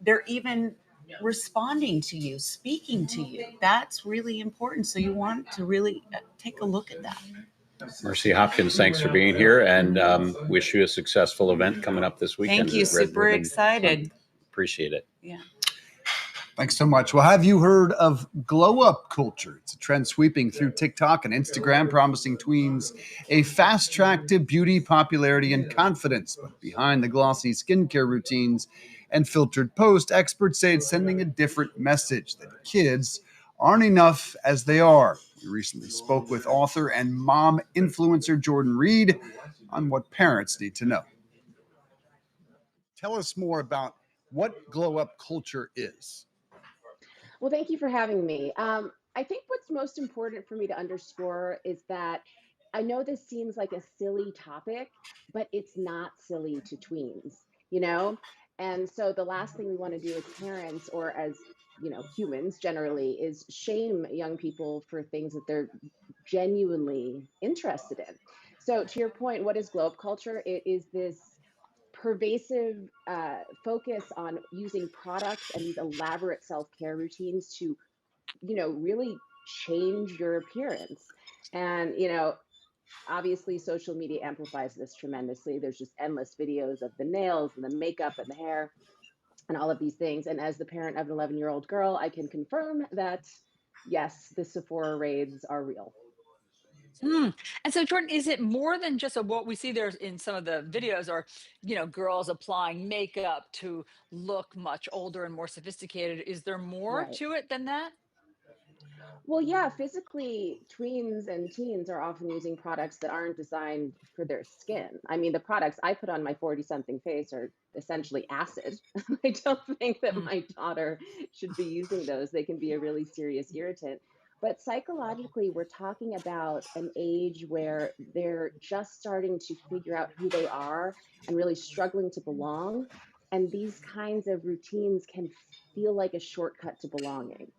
they're even responding to you, speaking to you, that's really important. So you want to really take a look at that. Mercy Hopkins, thanks for being here, and wish you a successful event coming up this weekend. Thank you. with Red Super Ribbon. excited. Appreciate it. Yeah. Thanks so much. Well, have you heard of glow up culture? It's a trend sweeping through TikTok and Instagram, promising tweens a fast track to beauty, popularity, and confidence. But behind the glossy skincare routines and filtered posts, experts say it's sending a different message, that kids aren't enough as they are. We recently spoke with author and mom influencer Jordan Reed on what parents need to know. Tell us more about what glow up culture is. Well, thank you for having me. I think what's most important for me to underscore is that I know this seems like a silly topic, but it's not silly to tweens, you know? And so the last thing we want to do as parents or as, humans generally is shame young people for things that they're genuinely interested in. So to your point, what is globe culture? It is this pervasive focus on using products and these elaborate self-care routines to really change your appearance. And obviously social media amplifies this tremendously. There's just endless videos of the nails and the makeup and the hair and all of these things. And as the parent of an 11-year-old girl, I can confirm that yes, the Sephora raids are real. Mm. And so, Jordan, is it more than just what we see there in some of the videos, or girls applying makeup to look much older and more sophisticated? Is there more Right. to it than that? Well, yeah, physically, tweens and teens are often using products that aren't designed for their skin. I mean, the products I put on my 40 something face are essentially acid. I don't think that Mm. my daughter should be using those. They can be a really serious irritant. But psychologically, we're talking about an age where they're just starting to figure out who they are and really struggling to belong. And these kinds of routines can feel like a shortcut to belonging.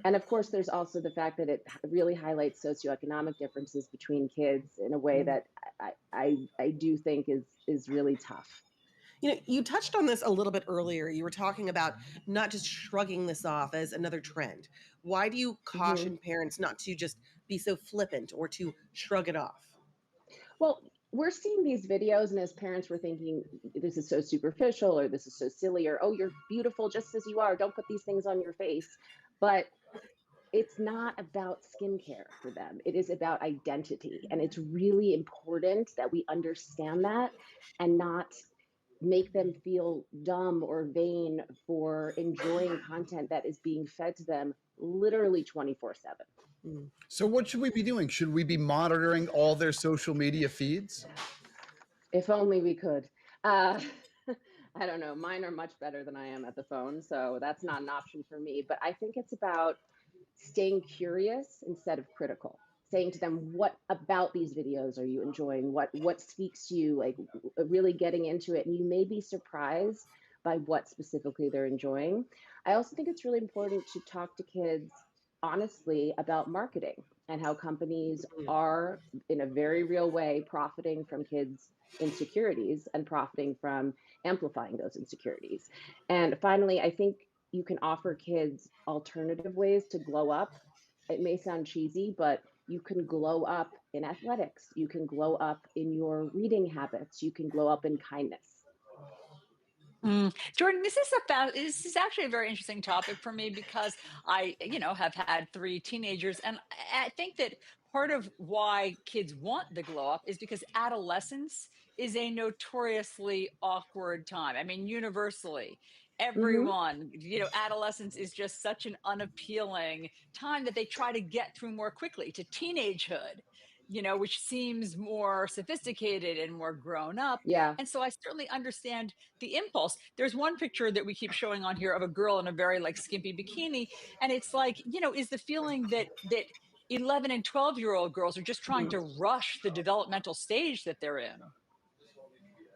And of course, there's also the fact that it really highlights socioeconomic differences between kids in a way that I do think is really tough. You touched on this a little bit earlier. You were talking about not just shrugging this off as another trend. Why do you Mhm. caution parents not to just be so flippant or to shrug it off? Well, we're seeing these videos, and as parents, we're thinking this is so superficial, or this is so silly, or oh, you're beautiful just as you are. Don't put these things on your face. But it's not about skincare for them. It is about identity. And it's really important that we understand that and not make them feel dumb or vain for enjoying content that is being fed to them literally 24/7. So, what should we be doing? Should we be monitoring all their social media feeds? If only we could. Uh, I don't know. Mine are much better than I am at the phone. So that's not an option for me. But I think it's about staying curious instead of critical. saying to them, what about these videos are you enjoying? What speaks to you? Like really getting into it, and you may be surprised by what specifically they're enjoying. I also think it's really important to talk to kids honestly about marketing and how companies are in a very real way profiting from kids' insecurities and profiting from amplifying those insecurities. And finally, I think you can offer kids alternative ways to glow up. It may sound cheesy, but you can glow up in athletics. You can glow up in your reading habits. You can glow up in kindness. Jordan, this is actually a very interesting topic for me because I, have had three teenagers, and I think that part of why kids want the glow up is because adolescence is a notoriously awkward time. I mean, universally, Mm-hmm. everyone, adolescence is just such an unappealing time that they try to get through more quickly to teenagehood. Which seems more sophisticated and more grown up. Yeah. And so I certainly understand the impulse. There's one picture that we keep showing on here of a girl in a very like skimpy bikini, and it's like, is the feeling that 11 and 12-year-old girls are just trying to rush the developmental stage that they're in.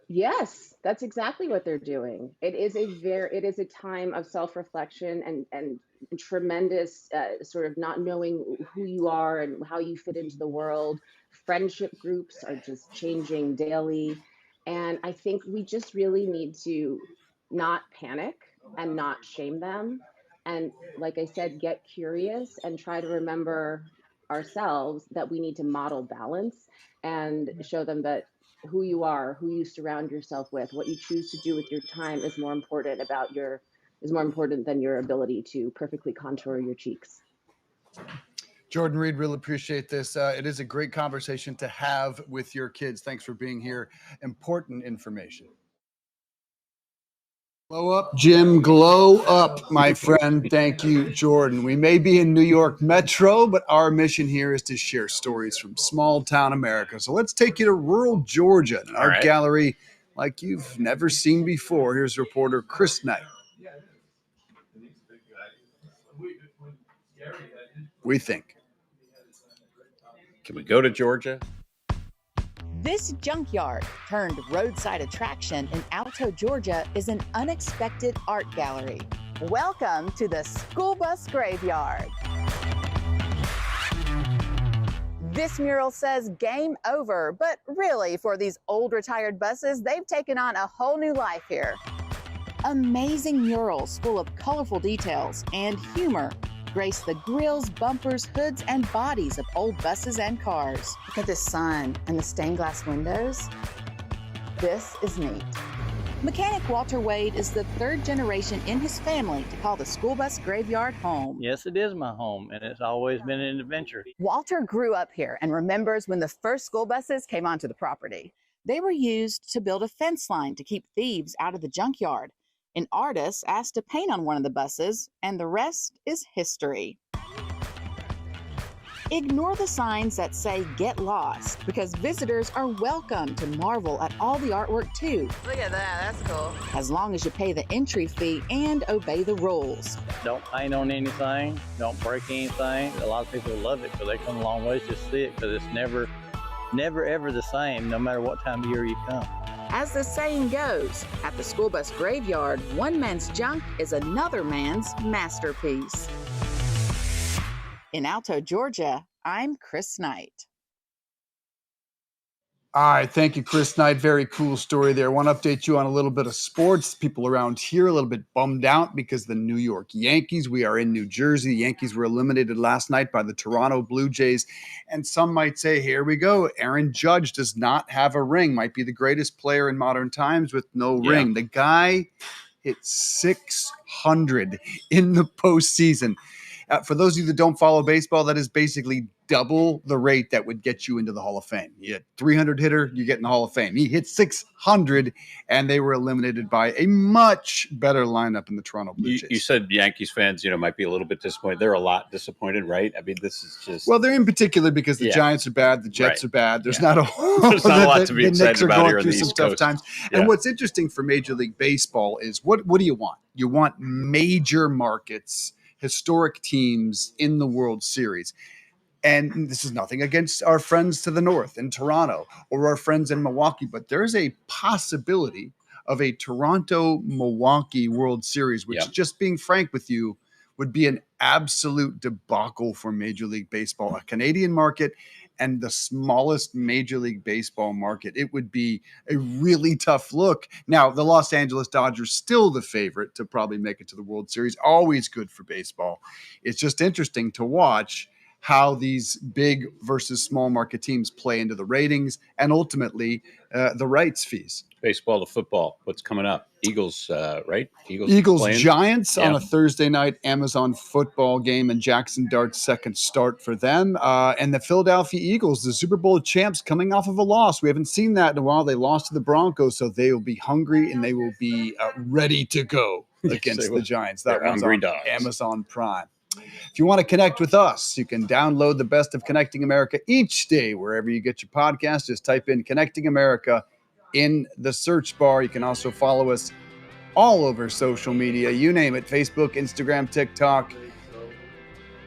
Yes, that's exactly what they're doing. It is a time of self-reflection and tremendous sort of not knowing who you are and how you fit into the world. Friendship groups are just changing daily. And I think we just really need to not panic and not shame them. And like I said, get curious and try to remember ourselves that we need to model balance and show them that who you are, who you surround yourself with, what you choose to do with your time is more important than your ability to perfectly contour your cheeks. Jordan Reed, really appreciate this. It is a great conversation to have with your kids. Thanks for being here. Important information. Glow up, Jim. Glow up, my friend. Thank you, Jordan. We may be in New York Metro, but our mission here is to share stories from small town America. So let's take you to rural Georgia, an art gallery like you've never seen before. Here's reporter Chris Knight. We think. Can we go to Georgia? This junkyard turned roadside attraction in Alto, Georgia is an unexpected art gallery. Welcome to the School Bus Graveyard. This mural says game over, but really for these old retired buses, they've taken on a whole new life here. Amazing murals full of colorful details and humor grace the grills, bumpers, hoods, and bodies of old buses and cars. Look at the sun and the stained glass windows. This is neat. Mechanic Walter Wade is the third generation in his family to call the School Bus Graveyard home. Yes, it is my home, and it's always been an adventure. Walter grew up here and remembers when the first school buses came onto the property. They were used to build a fence line to keep thieves out of the junkyard. An artist asked to paint on one of the buses, and the rest is history. Ignore the signs that say get lost, because visitors are welcome to marvel at all the artwork too. Look at that, that's cool. As long as you pay the entry fee and obey the rules. Don't paint on anything, don't break anything. A lot of people love it because they come a long ways to see it, because it's never ever the same, no matter what time of year you come. As the saying goes, at the school bus graveyard, one man's junk is another man's masterpiece. In Alto, Georgia, I'm Chris Knight. All right. Thank you, Chris Knight. Very cool story there. I want to update you on a little bit of sports. People around here a little bit bummed out because the New York Yankees, we are in New Jersey. The Yankees were eliminated last night by the Toronto Blue Jays. And some might say, here we go. Aaron Judge does not have a ring. Might be the greatest player in modern times with no ring. The guy hit 600 in the postseason. For those of you that don't follow baseball, that is basically double the rate that would get you into the Hall of Fame. You hit 300 hitter, you get in the Hall of Fame. He hit 600, and they were eliminated by a much better lineup in the Toronto Blue Jays. You said Yankees fans, might be a little bit disappointed. They're a lot disappointed, right? I mean, this is just... Well, they're in particular because the Giants are bad, the Jets are bad. There's not a There's not a lot to be excited about here on the East Coast. Times. And what's interesting for Major League Baseball is what do you want? You want major markets, historic teams in the World Series. And this is nothing against our friends to the north in Toronto or our friends in Milwaukee, but there's a possibility of a Toronto-Milwaukee World Series, which, just being frank with you, would be an absolute debacle for Major League Baseball, a Canadian market and the smallest Major League Baseball market. It would be a really tough look. Now, the Los Angeles Dodgers still the favorite to probably make it to the World Series. Always good for baseball. It's just interesting to watch how these big versus small market teams play into the ratings and ultimately the rights fees. Baseball to football. What's coming up? Eagles, right? Eagles playing? Giants on Yeah. a Thursday night Amazon football game, and Jackson Dart's second start for them. And the Philadelphia Eagles, the Super Bowl champs, coming off of a loss. We haven't seen that in a while. They lost to the Broncos, so they will be hungry and they will be ready to go against the Giants. That They're one's hungry on dogs. Amazon Prime. If you want to connect with us, you can download the Best of Connecting America each day wherever you get your podcast. Just type in Connecting America in the search bar. You can also follow us all over social media. You name it: Facebook, Instagram, TikTok.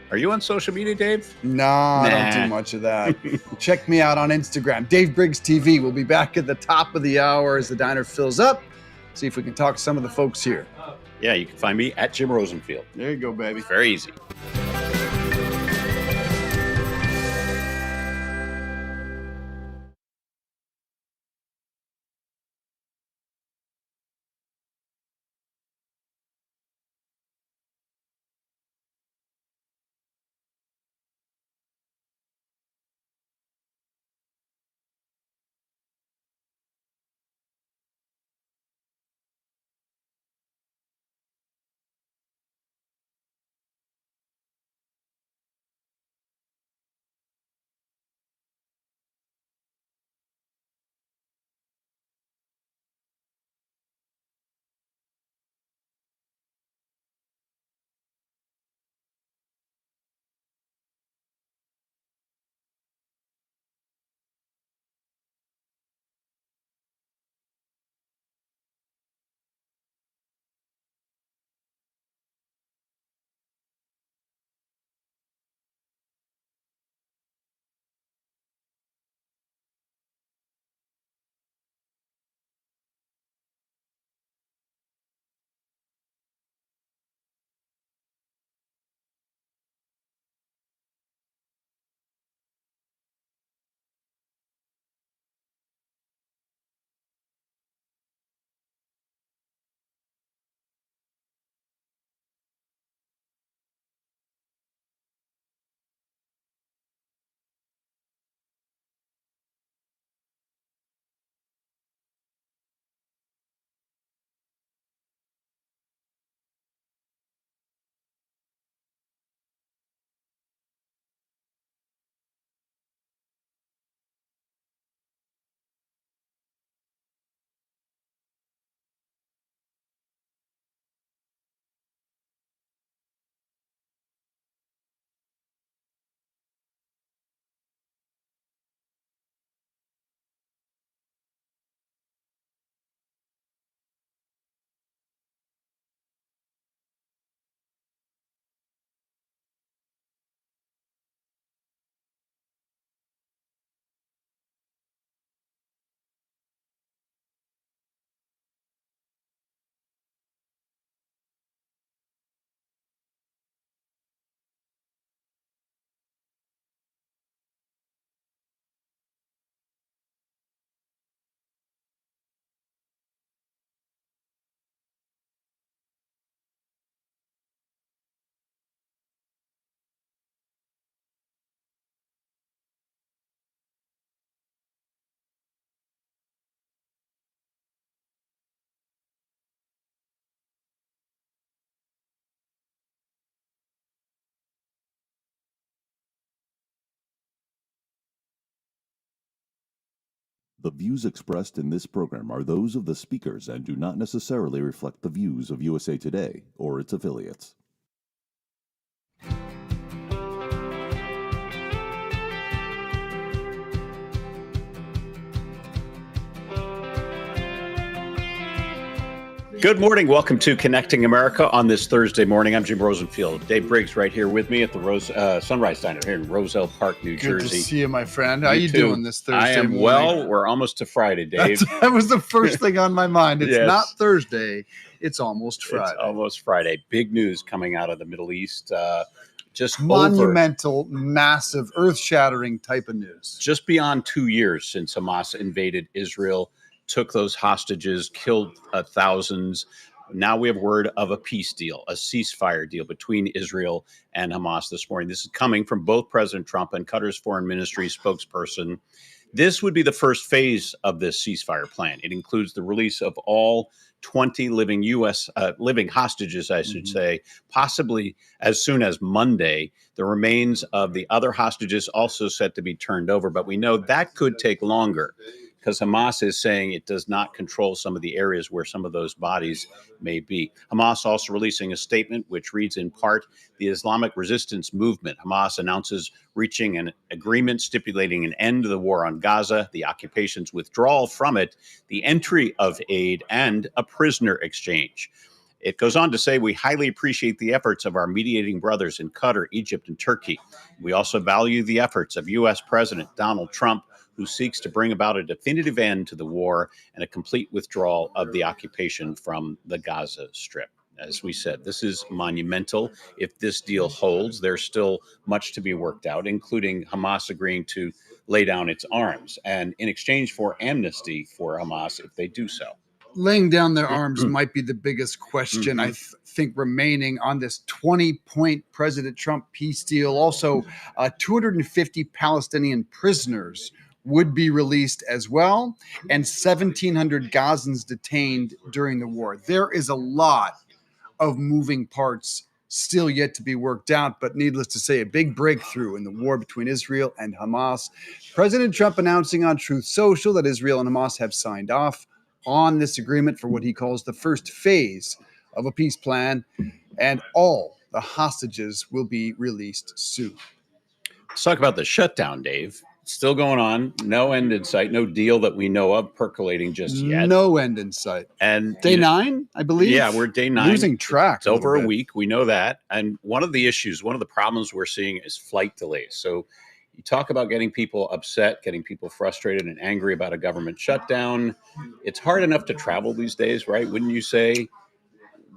Are you on social media, Dave? Nah, I don't do much of that. Check me out on Instagram, Dave Briggs TV. We'll be back at the top of the hour as the diner fills up. See if we can talk to some of the folks here. Yeah, you can find me at Jim Rosenfield. There you go, baby. Very easy. The views expressed in this program are those of the speakers and do not necessarily reflect the views of USA Today or its affiliates. Good morning. Welcome to Connecting America on this Thursday morning. I'm Jim Rosenfield. Dave Briggs right here with me at the Sunrise Diner here in Roselle Park, New Jersey. Good to see you, my friend. How you doing this Thursday I am morning? well. We're almost to Friday, Dave. That was the first thing on my mind. It's Yes. not Thursday. It's almost Friday. It's almost Friday. Big news coming out of the Middle East. Just Monumental, massive, earth-shattering type of news. Just beyond 2 years since Hamas invaded Israel, took those hostages, killed thousands. Now we have word of a peace deal, a ceasefire deal between Israel and Hamas this morning. This is coming from both President Trump and Qatar's foreign ministry spokesperson. This would be the first phase of this ceasefire plan. It includes the release of all 20 living living hostages, I should say, possibly as soon as Monday. The remains of the other hostages also set to be turned over, but we know that could take longer because Hamas is saying it does not control some of the areas where some of those bodies may be. Hamas also releasing a statement which reads in part, the Islamic resistance movement. Hamas announces reaching an agreement stipulating an end to the war on Gaza, the occupation's withdrawal from it, the entry of aid, and a prisoner exchange. It goes on to say, we highly appreciate the efforts of our mediating brothers in Qatar, Egypt, and Turkey. We also value the efforts of U.S. President Donald Trump, who seeks to bring about a definitive end to the war and a complete withdrawal of the occupation from the Gaza Strip. As we said, this is monumental. If this deal holds, there's still much to be worked out, including Hamas agreeing to lay down its arms and in exchange for amnesty for Hamas if they do so. Laying down their arms might be the biggest question, I think, remaining on this 20-point President Trump peace deal. Also, 250 Palestinian prisoners would be released as well, and 1,700 Gazans detained during the war. There is a lot of moving parts still yet to be worked out, but needless to say, a big breakthrough in the war between Israel and Hamas. President Trump announcing on Truth Social that Israel and Hamas have signed off on this agreement for what he calls the first phase of a peace plan, and all the hostages will be released soon. Let's talk about the shutdown, Dave. Still going on. No end in sight. No deal that we know of percolating just yet. No end in sight. And day 9, I believe. Yeah, we're day 9. Losing track. It's over a week. We know that. And one of the problems we're seeing is flight delays. So you talk about getting people upset, getting people frustrated and angry about a government shutdown. It's hard enough to travel these days, right? Wouldn't you say?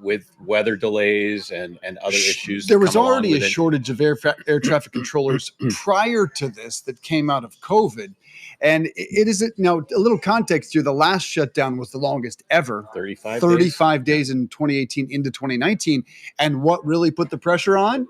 With weather delays and other issues. There was already a shortage of air traffic controllers prior to this that came out of COVID. And it is, a little context here. The last shutdown was the longest ever. 35 days in 2018 into 2019. And what really put the pressure on?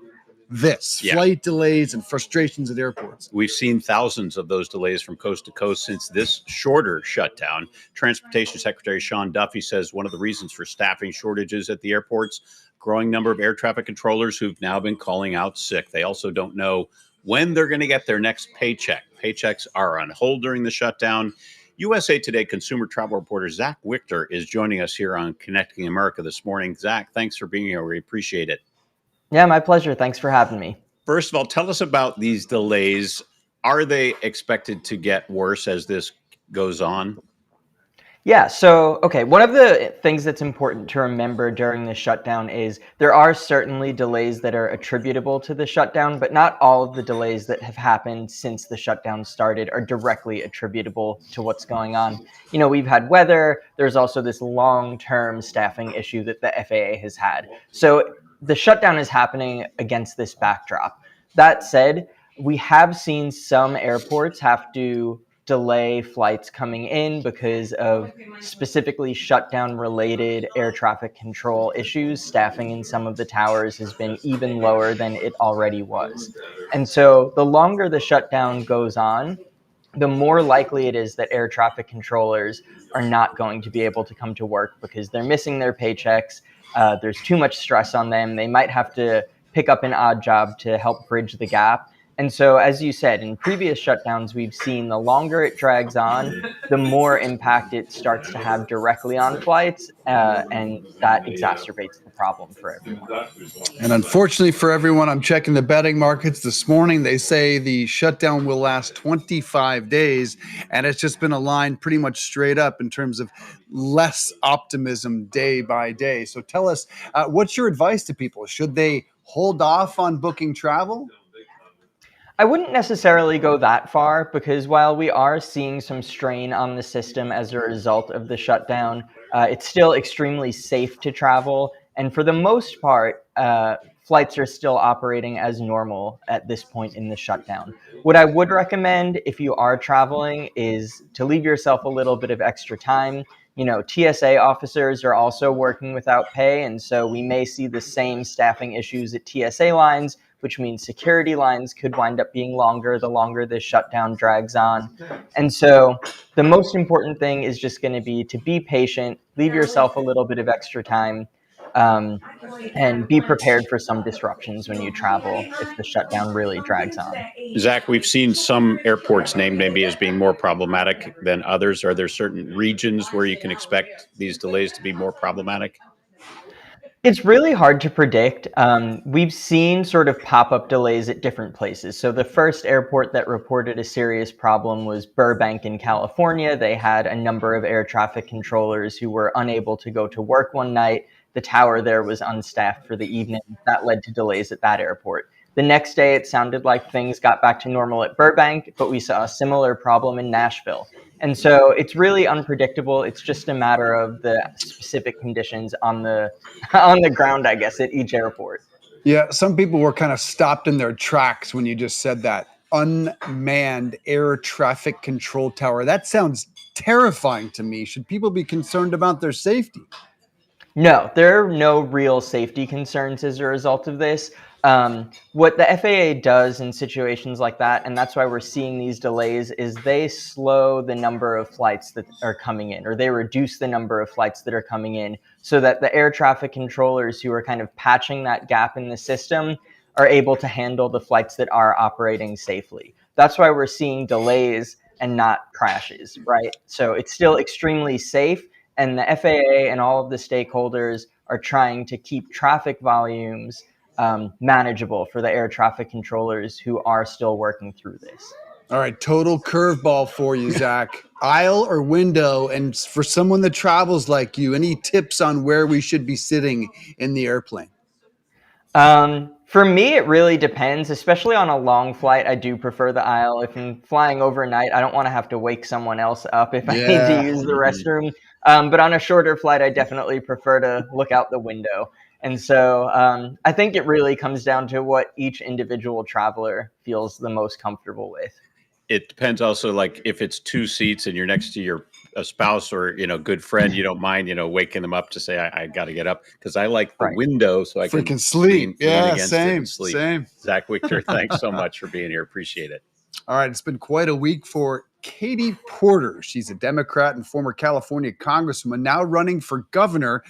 Flight delays and frustrations at airports. We've seen thousands of those delays from coast to coast since this shorter shutdown. Transportation Secretary Sean Duffy says one of the reasons for staffing shortages at the airports, growing number of air traffic controllers who've now been calling out sick. They also don't know when they're going to get their next paycheck. Paychecks are on hold during the shutdown. USA Today consumer travel reporter Zach Wichter is joining us here on Connecting America this morning. Zach, thanks for being here. We appreciate it. Yeah, my pleasure. Thanks for having me. First of all, tell us about these delays. Are they expected to get worse as this goes on? Yeah, so, one of the things that's important to remember during the shutdown is there are certainly delays that are attributable to the shutdown, but not all of the delays that have happened since the shutdown started are directly attributable to what's going on. We've had weather. There's also this long-term staffing issue that the FAA has had. So the shutdown is happening against this backdrop. That said, we have seen some airports have to delay flights coming in because of specifically shutdown-related air traffic control issues. Staffing in some of the towers has been even lower than it already was. And so the longer the shutdown goes on, the more likely it is that air traffic controllers are not going to be able to come to work because they're missing their paychecks. There's too much stress on them. They might have to pick up an odd job to help bridge the gap. And so, as you said, in previous shutdowns, we've seen the longer it drags on, the more impact it starts to have directly on flights, and that exacerbates the problem for everyone. And unfortunately for everyone, I'm checking the betting markets this morning. They say the shutdown will last 25 days, and it's just been a line pretty much straight up in terms of less optimism day by day. So tell us, what's your advice to people? Should they hold off on booking travel? I wouldn't necessarily go that far, because while we are seeing some strain on the system as a result of the shutdown, it's still extremely safe to travel. And for the most part, flights are still operating as normal at this point in the shutdown. What I would recommend if you are traveling is to leave yourself a little bit of extra time. You know, TSA officers are also working without pay, and so we may see the same staffing issues at TSA lines, which means security lines could wind up being longer the longer this shutdown drags on. And so the most important thing is just going to be patient, leave yourself a little bit of extra time, and be prepared for some disruptions when you travel if the shutdown really drags on. Zach, we've seen some airports named maybe as being more problematic than others. Are there certain regions where you can expect these delays to be more problematic? It's really hard to predict. We've seen sort of pop-up delays at different places. So the first airport that reported a serious problem was Burbank in California. They had a number of air traffic controllers who were unable to go to work one night. The tower there was unstaffed for the evening. That led to delays at that airport. The next day, it sounded like things got back to normal at Burbank, but we saw a similar problem in Nashville. And so it's really unpredictable. It's just a matter of the specific conditions on the ground, I guess, at each airport. Yeah, some people were kind of stopped in their tracks when you just said that. Unmanned air traffic control tower. That sounds terrifying to me. Should people be concerned about their safety? No, there are no real safety concerns as a result of this. What the FAA does in situations like that, and that's why we're seeing these delays, is they slow the number of flights that are coming in, or they reduce the number of flights that are coming in, so that the air traffic controllers who are kind of patching that gap in the system are able to handle the flights that are operating safely. That's why we're seeing delays and not crashes, right? So it's still extremely safe, and the FAA and all of the stakeholders are trying to keep traffic volumes manageable for the air traffic controllers who are still working through this. All right, total curveball for you, Zach. Aisle or window? And for someone that travels like you, any tips on where we should be sitting in the airplane? For me, it really depends, especially on a long flight. I do prefer the aisle. If I'm flying overnight, I don't want to have to wake someone else up if I need to use the restroom. But on a shorter flight, I definitely prefer to look out the window. And so I think it really comes down to what each individual traveler feels the most comfortable with. It depends also, like if it's two seats and you're next to a spouse or, good friend, you don't mind, waking them up to say, I got to get up, because I like the window so I can freaking sleep. lean Yeah, against it and same, sleep. same. Zach Victor, thanks so much for being here. Appreciate it. All right, it's been quite a week for Katie Porter. She's a Democrat and former California congresswoman, now running for governor.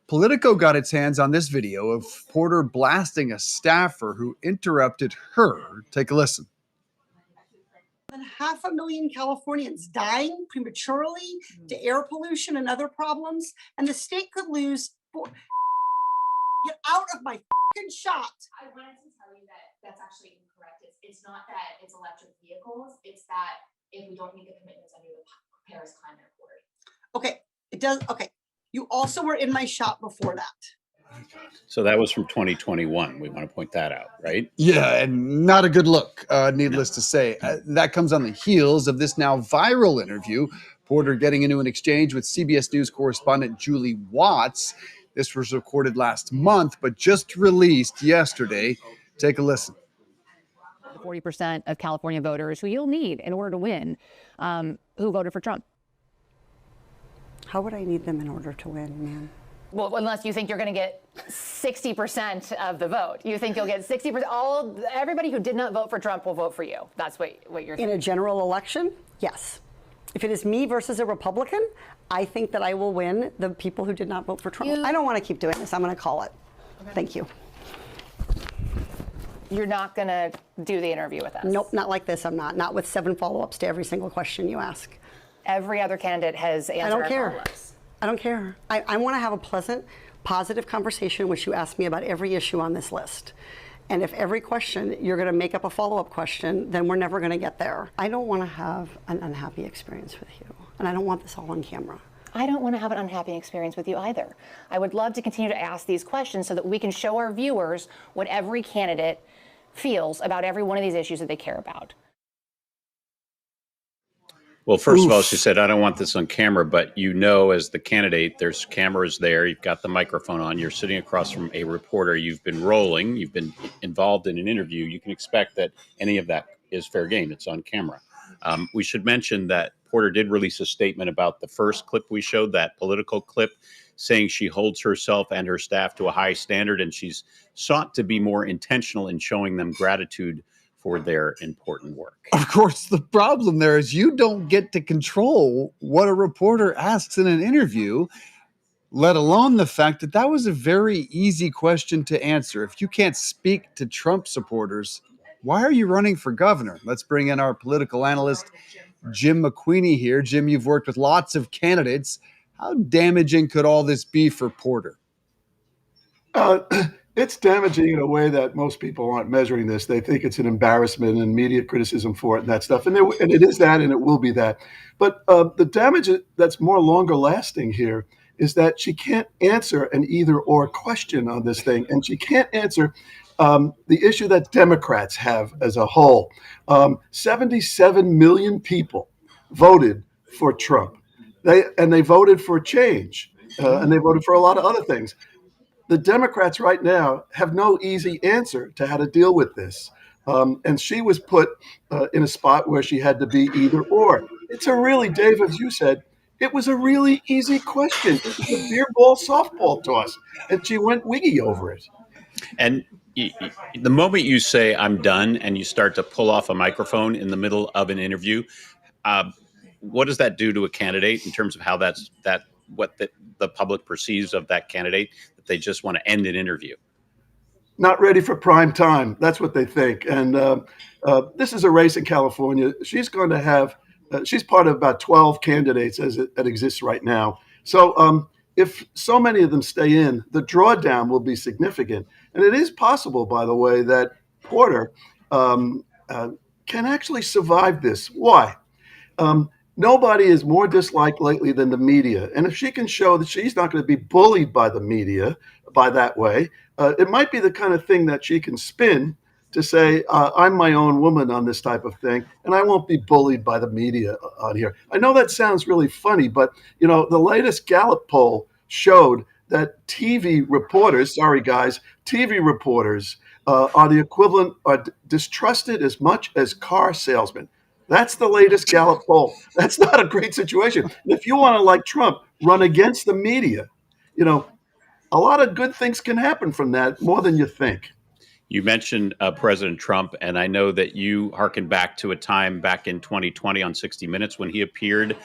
Politico got its hands on this video of Porter blasting a staffer who interrupted her. Take a listen. 500,000 Californians dying prematurely to air pollution and other problems, and the state could lose. Get out of my fucking shot. I wanted to tell you that that's actually incorrect. It's not that it's electric vehicles. It's that if we don't meet the commitments under the Paris Climate Accord. Okay, it does. Okay, you also were in my shot before that. So that was from 2021. We want to point that out, right? Yeah, and not a good look, needless to say. That comes on the heels of this now viral interview. Porter getting into an exchange with CBS News correspondent Julie Watts. This was recorded last month, but just released yesterday. Take a listen. 40% of California voters who you'll need in order to win, who voted for Trump. How would I need them in order to win, man? Well, unless you think you're going to get 60% of the vote. You think you'll get 60%. Everybody who did not vote for Trump will vote for you. That's what you're saying. In a general election, yes. If it is me versus a Republican, I think that I will win the people who did not vote for Trump. I don't want to keep doing this. I'm going to call it. Okay. Thank you. You're not going to do the interview with us? Nope, not like this. I'm not. Not with 7 follow-ups to every single question you ask. Every other candidate has answered I don't our care. follow-ups. I don't care. I want to have a pleasant, positive conversation in which you ask me about every issue on this list. And if every question you're going to make up a follow-up question, then we're never going to get there. I don't want to have an unhappy experience with you. And I don't want this all on camera. I don't want to have an unhappy experience with you either. I would love to continue to ask these questions so that we can show our viewers what every candidate feels about every one of these issues that they care about. Well, first of all, she said, I don't want this on camera, but as the candidate, there's cameras there. You've got the microphone on. You're sitting across from a reporter. You've been rolling. You've been involved in an interview. You can expect that any of that is fair game. It's on camera. We should mention that Porter did release a statement about the first clip we showed, that political clip, saying she holds herself and her staff to a high standard, and she's sought to be more intentional in showing them gratitude for their important work. Of course, the problem there is you don't get to control what a reporter asks in an interview, let alone the fact that that was a very easy question to answer. If you can't speak to Trump supporters, why are you running for governor? Let's bring in our political analyst, Jim McQueenie here. Jim, you've worked with lots of candidates. How damaging could all this be for Porter? It's damaging in a way that most people aren't measuring this. They think it's an embarrassment and media criticism for it and that stuff. And it is that, and it will be that. But the damage that's more longer lasting here is that she can't answer an either or question on this thing. And she can't answer the issue that Democrats have as a whole. 77 million people voted for Trump. They voted for change. And they voted for a lot of other things. The Democrats right now have no easy answer to how to deal with this. And she was put in a spot where she had to be either or. It's a really, Dave, as you said, it was a really easy question. It was a beer ball softball toss, and she went wiggy over it. And the moment you say, I'm done, and you start to pull off a microphone in the middle of an interview, what does that do to a candidate in terms of how what the public perceives of that candidate, that they just want to end an interview? Not ready for prime time. That's what they think. And this is a race in California. She's going to have, she's part of about 12 candidates as it exists right now. So if so many of them stay in, the drawdown will be significant. And it is possible, by the way, that Porter can actually survive this. Why? Nobody is more disliked lately than the media. And if she can show that she's not going to be bullied by the media by that way, it might be the kind of thing that she can spin to say, I'm my own woman on this type of thing, and I won't be bullied by the media on here. I know that sounds really funny, but the latest Gallup poll showed that TV reporters, TV reporters are the equivalent, are distrusted as much as car salesmen. That's the latest Gallup poll. That's not a great situation. And if you want to, like Trump, run against the media, a lot of good things can happen from that, more than you think. You mentioned President Trump, and I know that you hearken back to a time back in 2020 on 60 Minutes when he appeared.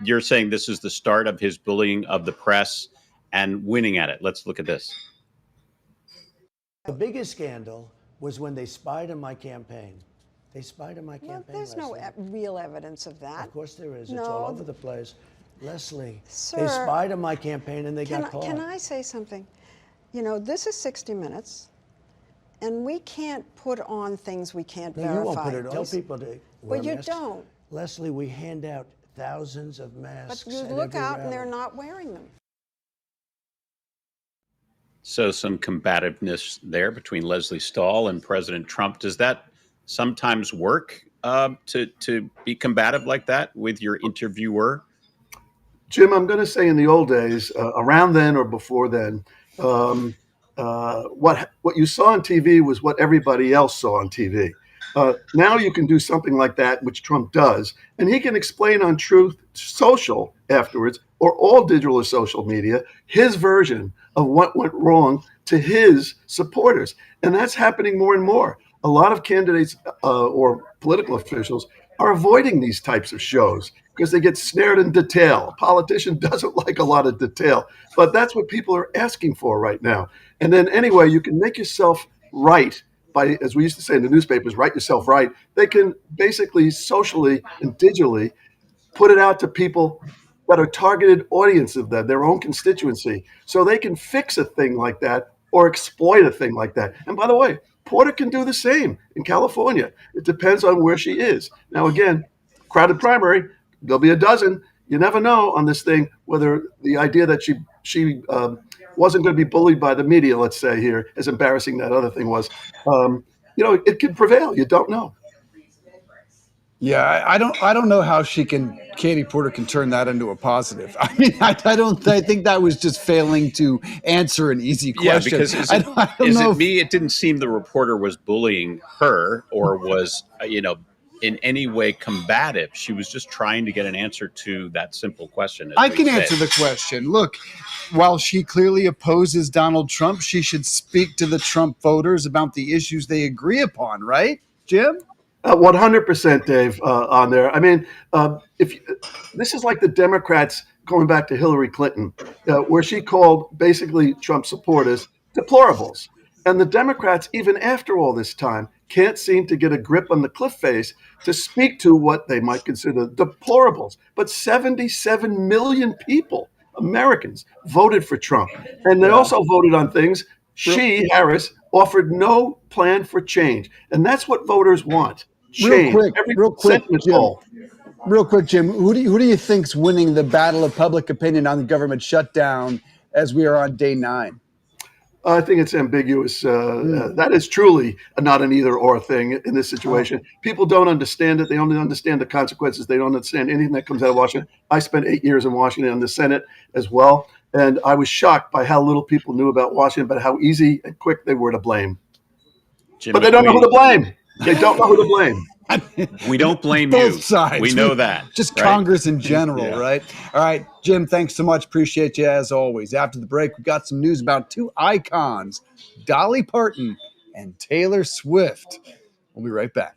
You're saying this is the start of his bullying of the press and winning at it. Let's look at this. The biggest scandal was when they spied on my campaign. They spied on my campaign. There's no real evidence of that. Of course there is. No. It's all over the place. Leslie, Sir, they spied on my campaign and they got caught. Can I say something? This is 60 Minutes, and we can't put on things we can't verify. You won't put it. Tell people to wear But you masks. don't. Leslie, we hand out thousands of masks. But you at look every out and rally. they're not wearing them. So some combativeness there between Leslie Stahl and President Trump. Does that sometimes work to be combative like that with your interviewer? Jim, I'm going to say in the old days, around then or before then, what you saw on TV was what everybody else saw on TV. Now you can do something like that, which Trump does, and he can explain on Truth Social afterwards, or all digital or social media, his version of what went wrong to his supporters. And that's happening more and more. A lot of candidates or political officials are avoiding these types of shows because they get snared in detail. A politician doesn't like a lot of detail, but that's what people are asking for right now. And then anyway, you can make yourself right by, as we used to say in the newspapers, write yourself right. They can basically socially and digitally put it out to people that are targeted audience of their own constituency. So they can fix a thing like that or exploit a thing like that. And by the way, Porter can do the same in California. It depends on where she is. Now, again, crowded primary, there'll be a dozen. You never know on this thing whether the idea that she wasn't going to be bullied by the media, let's say here, as embarrassing that other thing was, it could prevail. You don't know. Yeah, I don't know how Katie Porter can turn that into a positive. I mean, I think that was just failing to answer an easy question. Yeah, because it didn't seem the reporter was bullying her or was, in any way combative. She was just trying to get an answer to that simple question. I can answer the question. Look, while she clearly opposes Donald Trump, she should speak to the Trump voters about the issues they agree upon, right, Jim? 100%, Dave, on there. I mean, if this is like the Democrats going back to Hillary Clinton, where she called basically Trump supporters deplorables. And the Democrats, even after all this time, can't seem to get a grip on the cliff face to speak to what they might consider deplorables. But 77 million people, Americans, voted for Trump. And they also voted on things Harris, offered no plan for change. And that's what voters want. Change. Real quick, Jim. Real quick, Jim. Who do you think's winning the battle of public opinion on the government shutdown as we are on day 9? I think it's ambiguous. That is truly not an either or thing in this situation. People don't understand it. They only understand the consequences. They don't understand anything that comes out of Washington. I spent 8 years in Washington in the Senate as well. And I was shocked by how little people knew about Washington, but how easy and quick they were to blame. But they don't know who to blame. They don't know who to blame. We don't blame Both you. sides. We know that. Just right? Congress in general, Yeah. right? All right, Jim, thanks so much. Appreciate you as always. After the break, we got some news about 2 icons, Dolly Parton and Taylor Swift. We'll be right back.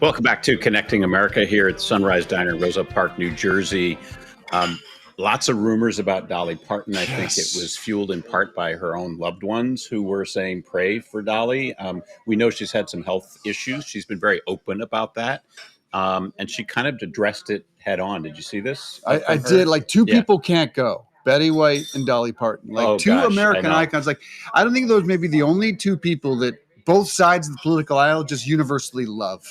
Welcome back to Connecting America here at Sunrise Diner in Rosa Park, New Jersey. Lots of rumors about Dolly Parton. I think it was fueled in part by her own loved ones who were saying pray for Dolly. We know she's had some health issues. She's been very open about that. And she kind of addressed it head on. Did you see this? I did. Like two people can't go. Betty White and Dolly Parton. Like two American icons. Like I don't think those may be the only two people that both sides of the political aisle just universally love.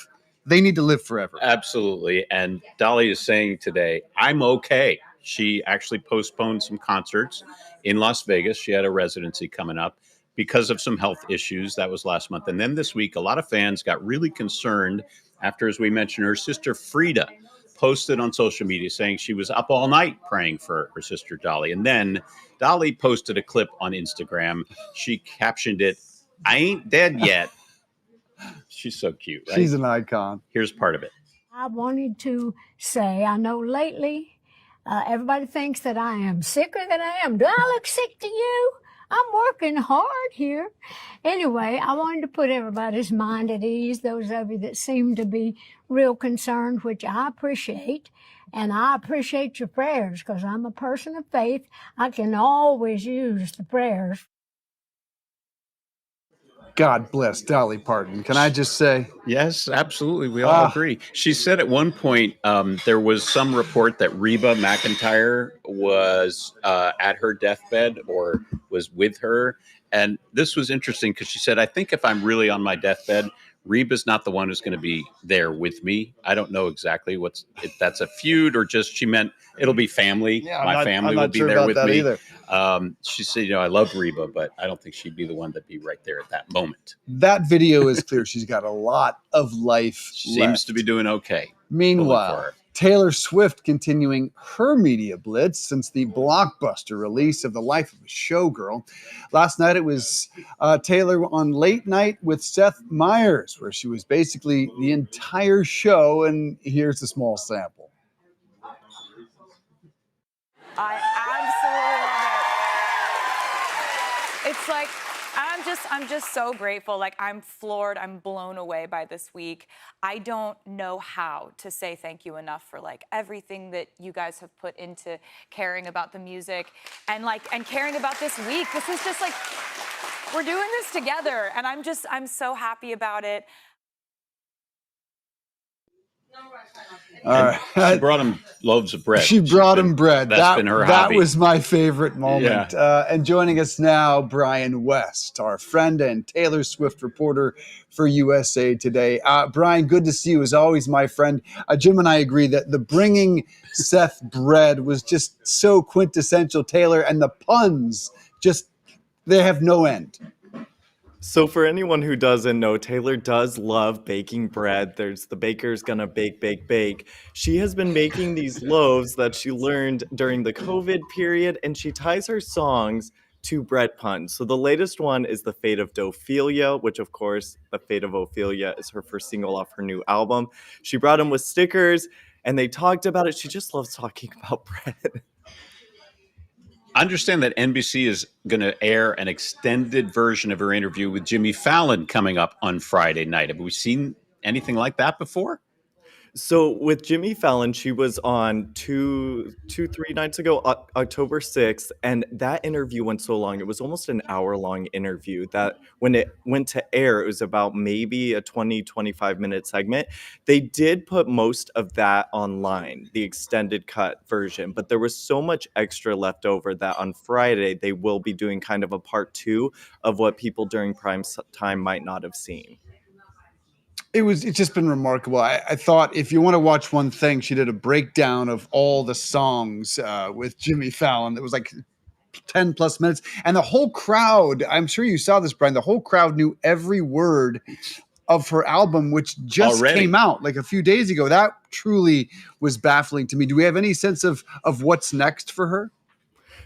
They need to live forever. Absolutely. And Dolly is saying today, I'm okay. She actually postponed some concerts in Las Vegas. She had a residency coming up because of some health issues. That was last month. And then this week, a lot of fans got really concerned after, as we mentioned, her sister Frida posted on social media saying she was up all night praying for her sister Dolly. And then Dolly posted a clip on Instagram. She captioned it, "I ain't dead yet." She's so cute, right? She's an icon. Here's part of it. I wanted to say, I know lately everybody thinks that I am sicker than I am. Do I look sick to you? I'm working hard here. Anyway, I wanted to put everybody's mind at ease, those of you that seem to be real concerned, which I appreciate. And I appreciate your prayers because I'm a person of faith. I can always use the prayers. God bless Dolly Parton. Can I just say? Yes, absolutely. We all agree. She said at one point there was some report that Reba McEntire was at her deathbed or was with her. And this was interesting because she said, I think if I'm really on my deathbed, Reba's not the one who's going to be there with me. I don't know exactly if that's a feud or just she meant it'll be family. Yeah, my family will be there with me. Either. She said, I love Reba, but I don't think she'd be the one that'd be right there at that moment. That video is clear. She's got a lot of life Seems to be doing okay. Meanwhile, Taylor Swift continuing her media blitz since the blockbuster release of The Life of a Showgirl. Last night it was Taylor on Late Night with Seth Meyers, where she was basically the entire show, and here's a small sample. I absolutely love it. It's like, I'm just so grateful. Like, I'm floored. I'm blown away by this week. I don't know how to say thank you enough for like everything that you guys have put into caring about the music and caring about this week. This is just like, we're doing this together. And I'm so happy about it. She brought him loaves of bread. She brought him bread. That's been her hobby. That was my favorite moment. Yeah. And joining us now, Brian West, our friend and Taylor Swift reporter for USA Today. Brian, good to see you as always, my friend. Jim and I agree that the bringing Seth bread was just so quintessential Taylor, and the puns they have no end. So for anyone who doesn't know, Taylor does love baking bread. There's the baker's gonna bake, bake, bake. She has been making these loaves that she learned during the COVID period, and she ties her songs to bread puns. So the latest one is The Fate of Ophelia, which of course, The Fate of Ophelia is her first single off her new album. She brought them with stickers, and they talked about it. She just loves talking about bread. Understand that NBC is going to air an extended version of her interview with Jimmy Fallon coming up on Friday night. Have we seen anything like that before? So with Jimmy Fallon, she was on three nights ago, October 6th, and that interview went so long. It was almost an hour-long interview that when it went to air, it was about maybe a 20, 25-minute segment. They did put most of that online, the extended cut version, but there was so much extra left over that on Friday, they will be doing kind of a part 2 of what people during prime time might not have seen. It's just been remarkable. I thought if you want to watch one thing, she did a breakdown of all the songs with Jimmy Fallon. It was like 10 plus minutes. And the whole crowd, I'm sure you saw this, Brian, the whole crowd knew every word of her album, which just came out like a few days ago. That truly was baffling to me. Do we have any sense of what's next for her?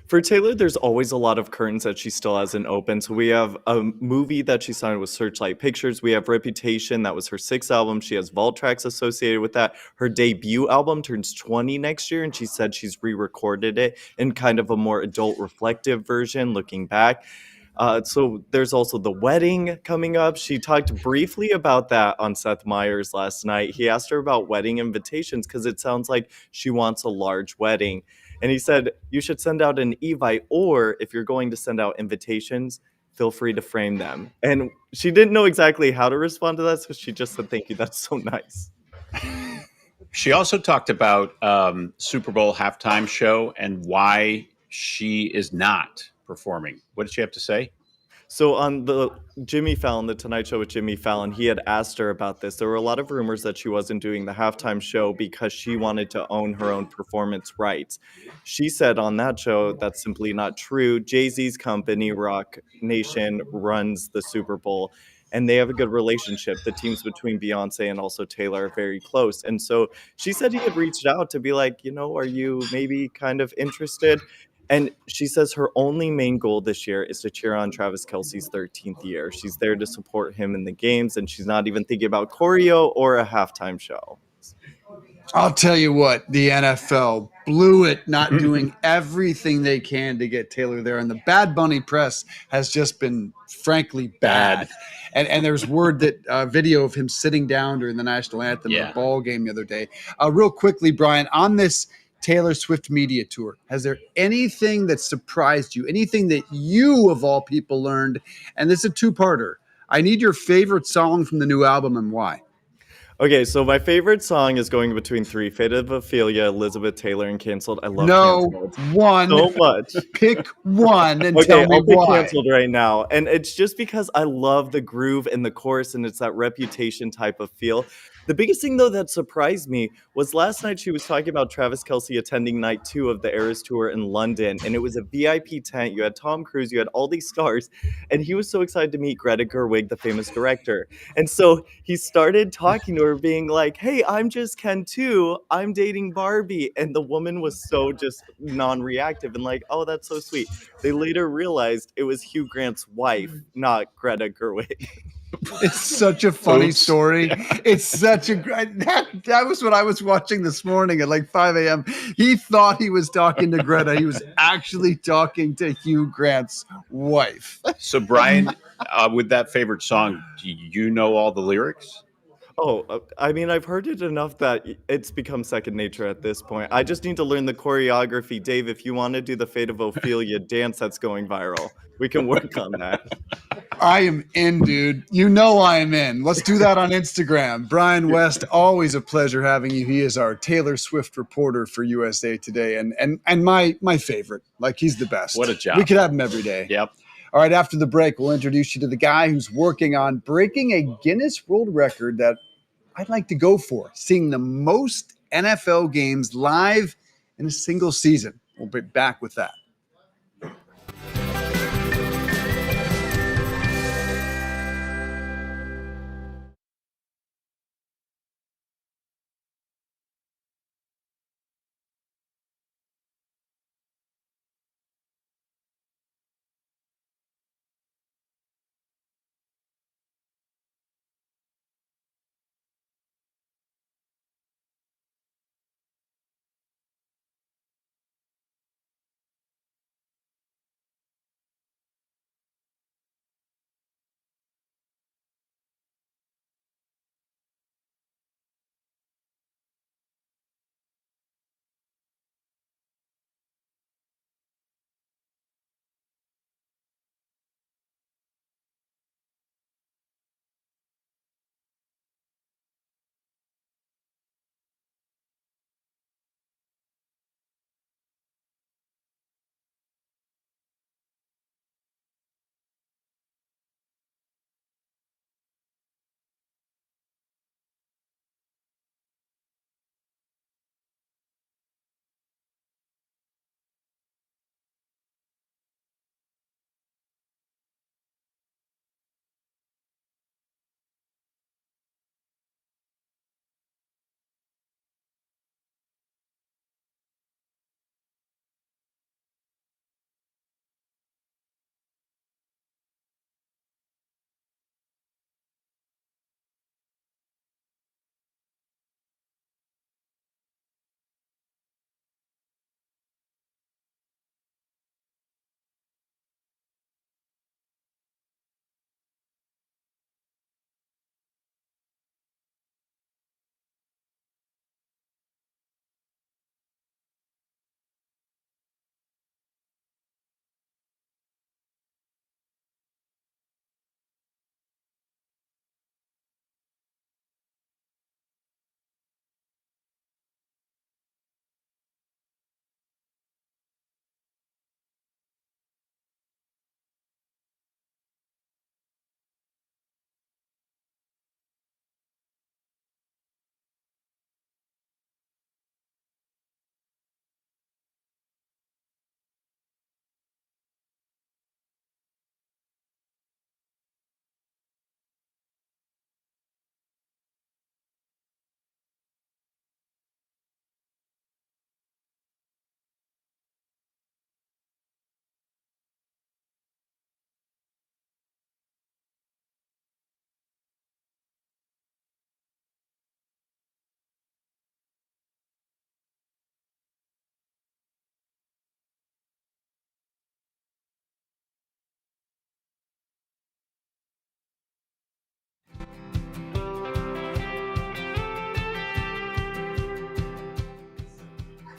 For Taylor, there's always a lot of curtains that she still hasn't opened. So we have a movie that she signed with Searchlight Pictures. We have Reputation. That was her 6th album. She has vault tracks associated with that. Her debut album turns 20 next year, and she said she's re-recorded it in kind of a more adult reflective version, looking back. So there's also the wedding coming up. She talked briefly about that on Seth Meyers last night. He asked her about wedding invitations because it sounds like she wants a large wedding. And he said, you should send out an evite, or if you're going to send out invitations, feel free to frame them. And she didn't know exactly how to respond to that, so she just said, thank you, that's so nice. She also talked about Super Bowl halftime show and why she is not performing. What did she have to say? So on the Jimmy Fallon, the Tonight Show with Jimmy Fallon, he had asked her about this. There were a lot of rumors that she wasn't doing the halftime show because she wanted to own her own performance rights. She said on that show that's simply not true. Jay-Z's company, Rock Nation, runs the Super Bowl, and they have a good relationship. The teams between Beyonce and also Taylor are very close. And so she said he had reached out to be like, are you maybe kind of interested? And she says her only main goal this year is to cheer on Travis Kelce's 13th year. She's there to support him in the games, and she's not even thinking about choreo or a halftime show. I'll tell you what, the NFL blew it not doing everything they can to get Taylor there. And the Bad Bunny press has just been, frankly, bad. And there's word that video of him sitting down during the national anthem at a ball game the other day. Real quickly, Brian, on this Taylor Swift media tour, has there anything that surprised you? Anything that you, of all people, learned? And this is a two-parter. I need your favorite song from the new album and why. Okay, so my favorite song is going between three: Fate of Ophelia, Elizabeth Taylor, and Canceled. I love Canceled one. so much. Pick one and Okay, tell me I'll pick why. Canceled right now. And it's just because I love the groove and the chorus, and it's that Reputation type of feel. The biggest thing, though, that surprised me was last night she was talking about Travis Kelce attending night 2 of the Eras Tour in London, and it was a VIP tent. You had Tom Cruise, you had all these stars, and he was so excited to meet Greta Gerwig, the famous director. And so he started talking to her, being like, hey, I'm just Ken too. I'm dating Barbie. And the woman was so just non-reactive and like, oh, that's so sweet. They later realized it was Hugh Grant's wife, not Greta Gerwig. It's such a funny story. It's such a great that was what I was watching this morning at like 5 a.m. He thought he was talking to Greta. He was actually talking to Hugh Grant's wife. So, Brian, with that favorite song, do you know all the lyrics? Oh, I mean, I've heard it enough that it's become second nature at this point. I just need to learn the choreography. Dave, if you want to do the Fate of Ophelia dance that's going viral, we can work on that. I am in, dude. You know I am in. Let's do that on Instagram. Brian West, always a pleasure having you. He is our Taylor Swift reporter for USA Today, and my favorite. Like, he's the best. What a job. We could have him every day. Yep. All right, after the break, we'll introduce you to the guy who's working on breaking a Guinness World Record that I'd like to go for, seeing the most NFL games live in a single season. We'll be back with that.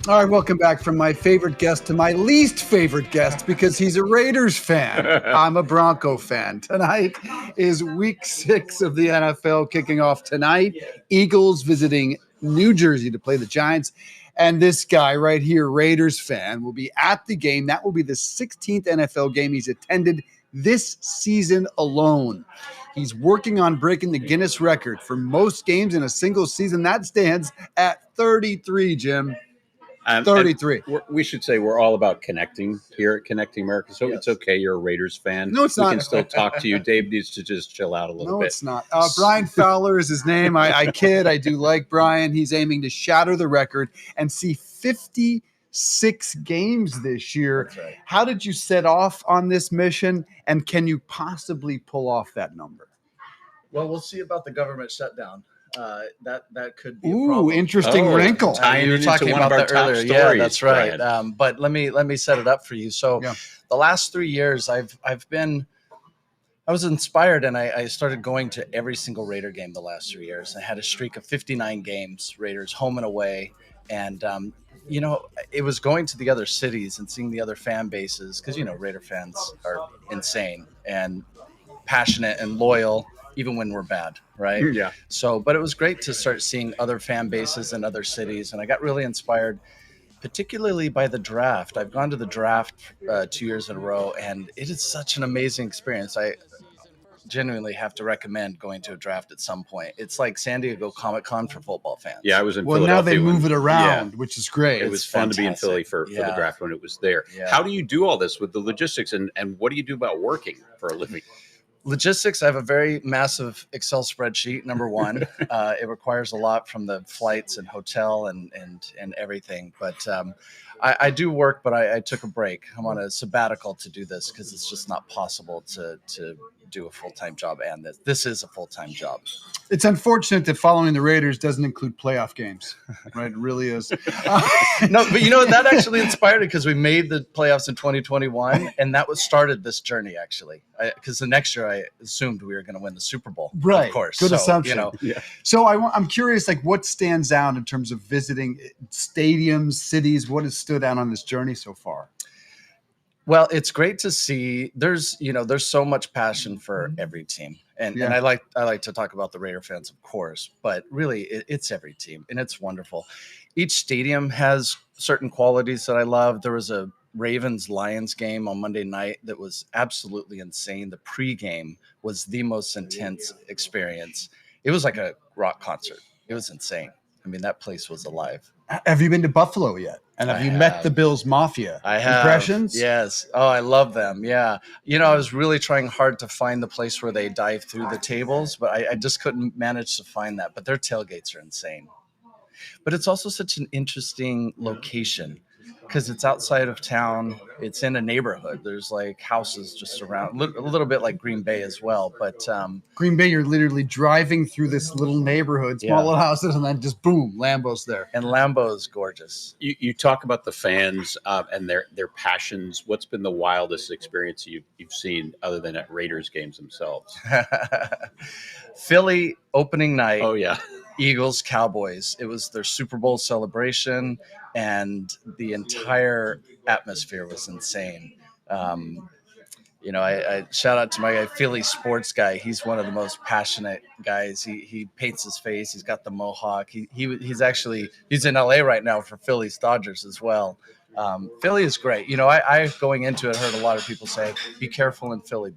All right, welcome back from my favorite guest to my least favorite guest because he's a Raiders fan. I'm a Bronco fan. Tonight is week 6 of the NFL kicking off tonight. Eagles visiting New Jersey to play the Giants. And this guy right here, Raiders fan, will be at the game. That will be the 16th NFL game he's attended this season alone. He's working on breaking the Guinness record for most games in a single season. That stands at 33, Jim. 33. We should say we're all about connecting here at Connecting America. So It's okay. You're a Raiders fan. No, it's not. We can still talk to you. Dave needs to just chill out a little bit. No, it's not. Brian Fowler is his name. I kid. I do like Brian. He's aiming to shatter the record and see 56 games this year. That's right. How did you set off on this mission? And can you possibly pull off that number? Well, we'll see about the government shutdown. That could be a Ooh, problem. interesting wrinkle. You were talking about that earlier. Yeah, that's right. But let me set it up for you. So the last 3 years, I was inspired and I started going to every single Raider game the last 3 years. I had a streak of 59 games, Raiders home and away. And, it was going to the other cities and seeing the other fan bases because, Raider fans are insane and passionate and loyal, even when we're bad, right? Yeah. So, but it was great to start seeing other fan bases in other cities. And I got really inspired, particularly by the draft. I've gone to the draft 2 years in a row, and it is such an amazing experience. I genuinely have to recommend going to a draft at some point. It's like San Diego Comic-Con for football fans. Yeah, I was in Philadelphia. Well, now they move it around, which is great. It was fun to be in Philly for the draft when it was there. Yeah. How do you do all this with the logistics, and what do you do about working for a living? Logistics, I have a very massive Excel spreadsheet, number one. It requires a lot from the flights and hotel and everything. But I do work, but I took a break. I'm on a sabbatical to do this because it's just not possible to do a full-time job. And this is a full-time job. It's unfortunate that following the Raiders doesn't include playoff games, right? It really is. No, but that actually inspired it because we made the playoffs in 2021, and that started this journey actually. Because the next year I assumed we were going to win the Super Bowl, right? Of course, good assumption. Yeah. So I'm curious, like, what stands out in terms of visiting stadiums, cities? What has stood out on this journey so far? Well, it's great to see. There's so much passion for every team, and I like to talk about the Raider fans, of course, but really it's every team, and it's wonderful. Each stadium has certain qualities that I love. There was a Ravens-Lions game on Monday night that was absolutely insane. The pregame was the most intense experience. It was like a rock concert. It was insane. I mean, that place was alive. Have you been to Buffalo yet? And have you met the Bills Mafia? I have. Impressions? Yes. Oh, I love them. Yeah. I was really trying hard to find the place where they dive through the tables, but I just couldn't manage to find that. But their tailgates are insane. But it's also such an interesting location because it's outside of town. It's in a neighborhood. There's like houses just around, a little bit like Green Bay as well. But Green Bay, you're literally driving through this little neighborhood, small little houses, and then just boom, Lambeau's there. And Lambeau is gorgeous. You talk about the fans and their passions. What's been the wildest experience you've seen other than at Raiders games themselves? Philly opening night. Oh, yeah. Eagles, Cowboys. It was their Super Bowl celebration, and the entire atmosphere was insane. I shout out to my guy, Philly sports guy. He's one of the most passionate guys. He paints his face. He's got the mohawk. He's in LA right now for Philly's Dodgers as well. Philly is great. I going into it, heard a lot of people say, be careful in Philly,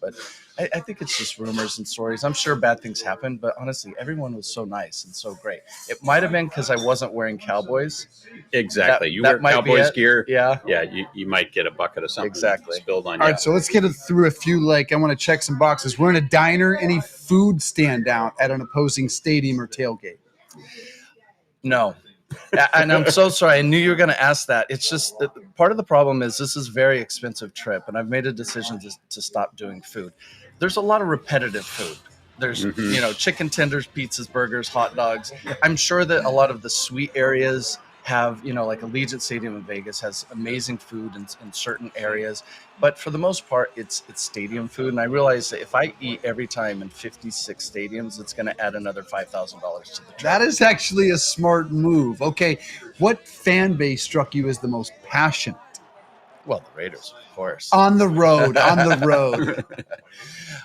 but I think it's just rumors and stories. I'm sure bad things happen, but honestly, everyone was so nice and so great. It might have been because I wasn't wearing Cowboys. Exactly. You wear Cowboys gear. Yeah. Yeah. You might get a bucket of something spilled on you. All right. So let's get through a few, I want to check some boxes. We're in a diner. Any food stand out at an opposing stadium or tailgate? No. And I'm so sorry. I knew you were going to ask that. It's just part of the problem is this is a very expensive trip, and I've made a decision to stop doing food. There's a lot of repetitive food. There's, chicken tenders, pizzas, burgers, hot dogs. I'm sure that a lot of the sweet areas have, like Allegiant Stadium in Vegas has amazing food in certain areas, but for the most part, it's stadium food. And I realize that if I eat every time in 56 stadiums, it's going to add another $5,000 to the trip. That is actually a smart move. Okay, what fan base struck you as the most passionate? Well, the Raiders, of course. On the road.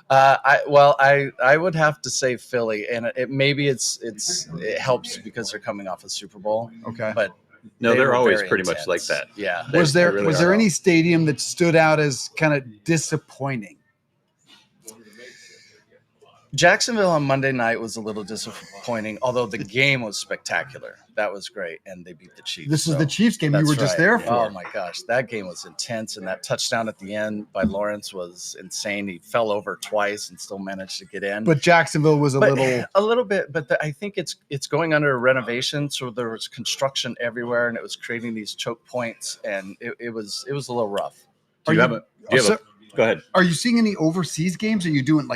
I would have to say Philly, and it helps because they're coming off a Super Bowl. Okay, but no, they're always very pretty intense. much like that. Yeah. Was there any stadium that stood out as kind of disappointing? Jacksonville on Monday night was a little disappointing, although the game was spectacular. That was great, and they beat the Chiefs. This is the Chiefs game you were just there for. Oh, my gosh. That game was intense, and that touchdown at the end by Lawrence was insane. He fell over twice and still managed to get in. But Jacksonville was a little bit, but I think it's going under a renovation, so there was construction everywhere, and it was creating these choke points, and it was a little rough. Go ahead. Are you seeing any overseas games? Are you doing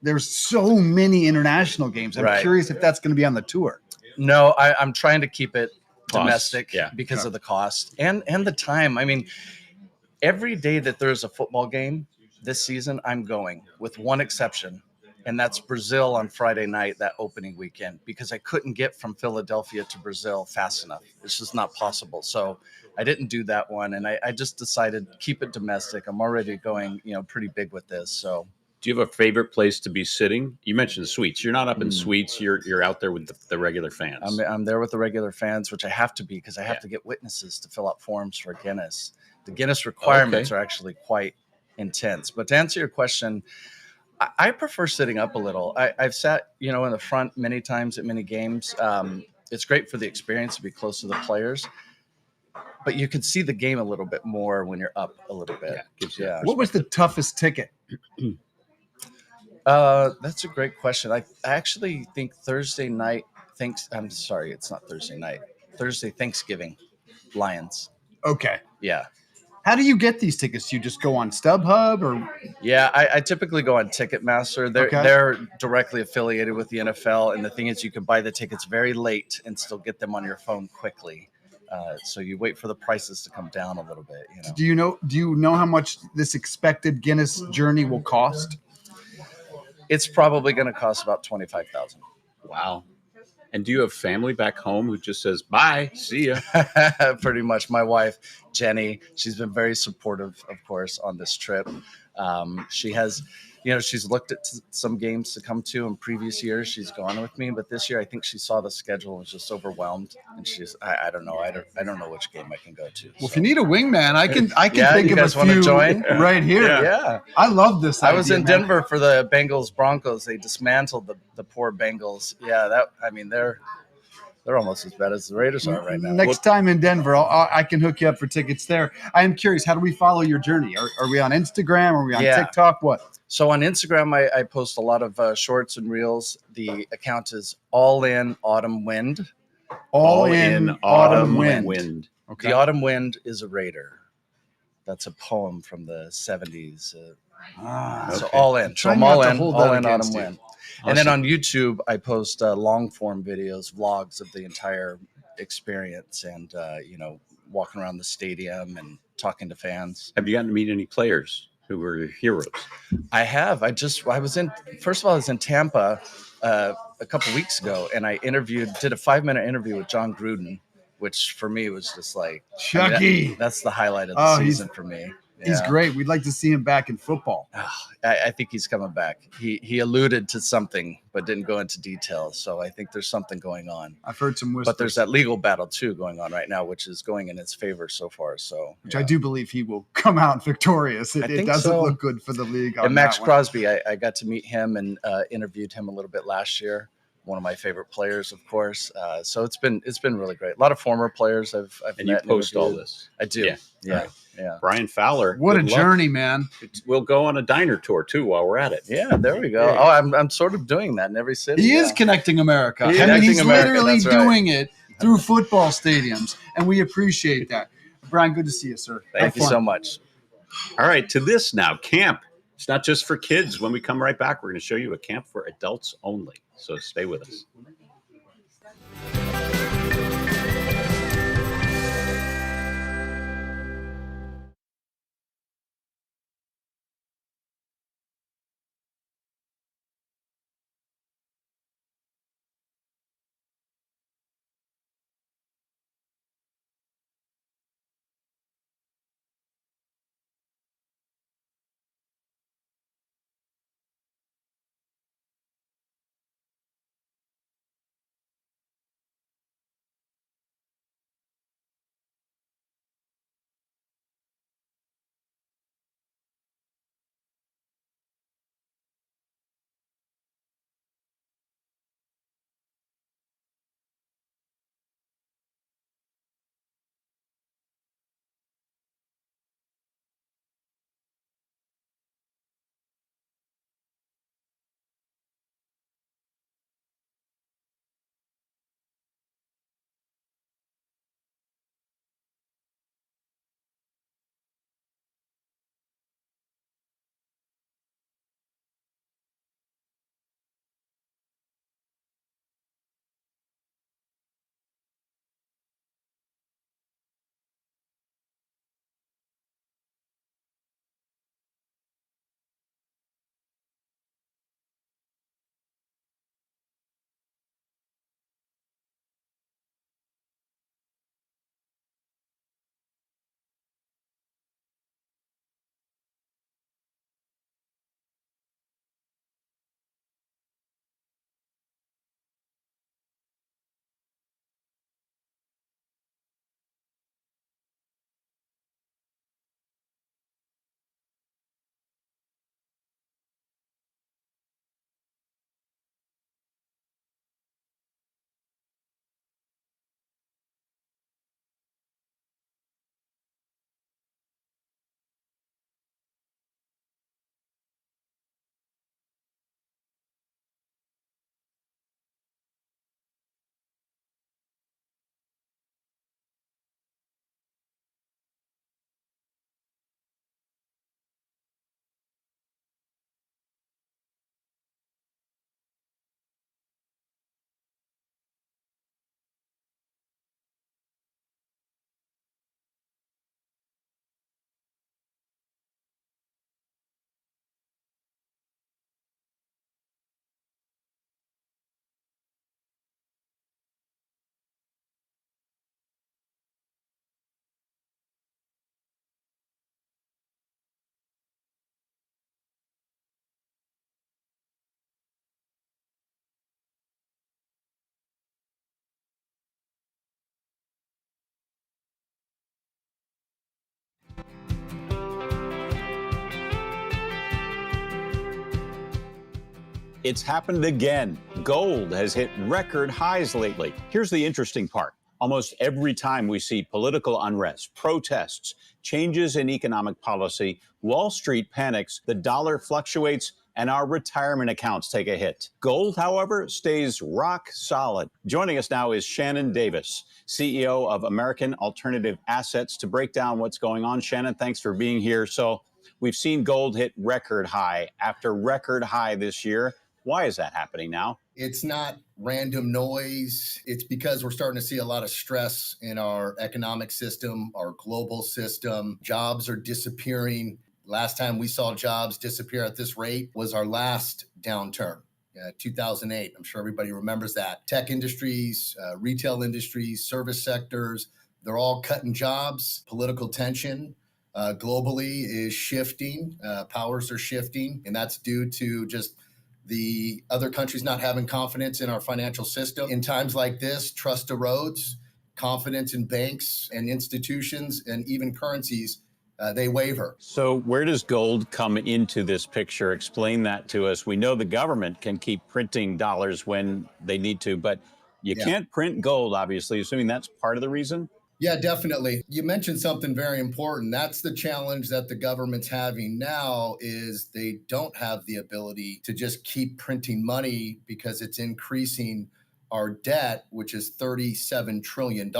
there's so many international games. I'm curious if that's going to be on the tour. No, I'm trying to keep it Cost, domestic because of the cost and the time. I mean, every day that there's a football game this season, I'm going, with one exception, and that's Brazil on Friday night, that opening weekend, because I couldn't get from Philadelphia to Brazil fast enough. It's just not possible. So I didn't do that one, and I just decided to keep it domestic. I'm already going, pretty big with this, so. Do you have a favorite place to be sitting? You mentioned suites. You're not up in suites. You're out there with the regular fans. I'm there with the regular fans, which I have to be because I have to get witnesses to fill out forms for Guinness. The Guinness requirements are actually quite intense. But to answer your question, I prefer sitting up a little. I've sat, in the front many times at many games. It's great for the experience to be close to the players. But you can see the game a little bit more when you're up a little bit. What was the toughest ticket? That's a great question. I actually think Thursday night. I'm sorry, it's not Thursday night. Thursday Thanksgiving, Lions. Okay. Yeah. How do you get these tickets? Do you just go on StubHub or? Yeah, I typically go on Ticketmaster. They're directly affiliated with the NFL, and the thing is, you can buy the tickets very late and still get them on your phone quickly. So you wait for the prices to come down a little bit. Do you know how much this expected Guinness journey will cost? It's probably going to cost about $25,000. Wow. And do you have family back home who just says, bye, see ya? Pretty much. My wife, Jenny, she's been very supportive, of course, on this trip. She has, she's looked at some games to come to in previous years. She's gone with me, but this year I think she saw the schedule and was just overwhelmed. And I don't know. I don't know which game I can go to. Well, if you need a wingman, I can think of a few join? right here. Yeah. I love this idea, I was in Denver for the Bengals Broncos. They dismantled the poor Bengals. Yeah, they're almost as bad as the Raiders are right now. Next time in Denver, I can hook you up for tickets there. I am curious, how do we follow your journey? Are we on Instagram? Are we on TikTok? What? So on Instagram, I post a lot of shorts and reels. The account is All In Autumn Wind. All in Autumn Wind. Okay. The Autumn Wind is a Raider. That's a poem from the 70s. So all in. So I'm all in Autumn Wind. Awesome. And then on YouTube, I post long form videos, vlogs of the entire experience and, walking around the stadium and talking to fans. Have you gotten to meet any players who were heroes? I have. I was in Tampa a couple weeks ago, and I did a 5-minute interview with John Gruden, which for me was just like Chucky. That's the highlight of the season for me. Yeah. He's great. We'd like to see him back in football. I think he's coming back. He alluded to something, but didn't go into details. So I think there's something going on. I've heard some whispers. But there's that legal battle too going on right now, which is going in his favor so far. So, which I do believe he will come out victorious. It doesn't look good for the league. And Max Crosby, I got to meet him and interviewed him a little bit last year. One of my favorite players, of course. So it's been really great. A lot of former players I've and met you post all this. I do. Yeah. Right. Yeah. Brian Fowler. What a journey, man. We'll go on a diner tour too while we're at it. Yeah, there we go. Oh, I'm sort of doing that in every city. He is connecting America. He's literally doing it through football stadiums, and we appreciate that. Brian, good to see you, sir. Thank you so much. All right, to this now, camp. It's not just for kids. When we come right back, we're going to show you a camp for adults only. So stay with us. It's happened again. Gold has hit record highs lately. Here's the interesting part. Almost every time we see political unrest, protests, changes in economic policy, Wall Street panics, the dollar fluctuates, and our retirement accounts take a hit. Gold, however, stays rock solid. Joining us now is Shannon Davis, CEO of American Alternative Assets, to break down what's going on. Shannon, thanks for being here. So we've seen gold hit record high after record high this year. Why is that happening now? It's not random noise. It's because we're starting to see a lot of stress in our economic system, our global system. Jobs are disappearing. Last time we saw jobs disappear at this rate was our last downturn, 2008. I'm sure everybody remembers that. Tech industries, retail industries, service sectors, they're all cutting jobs. Political tension globally is shifting. Powers are shifting, and that's due to just the other countries not having confidence in our financial system. In times like this, trust erodes, confidence in banks and institutions and even currencies, they waver. So where does gold come into this picture? Explain that to us. We know the government can keep printing dollars when they need to, but you can't print gold, obviously, assuming that's part of the reason. Yeah, definitely. You mentioned something very important. That's the challenge that the government's having now is they don't have the ability to just keep printing money because it's increasing our debt, which is $37 trillion,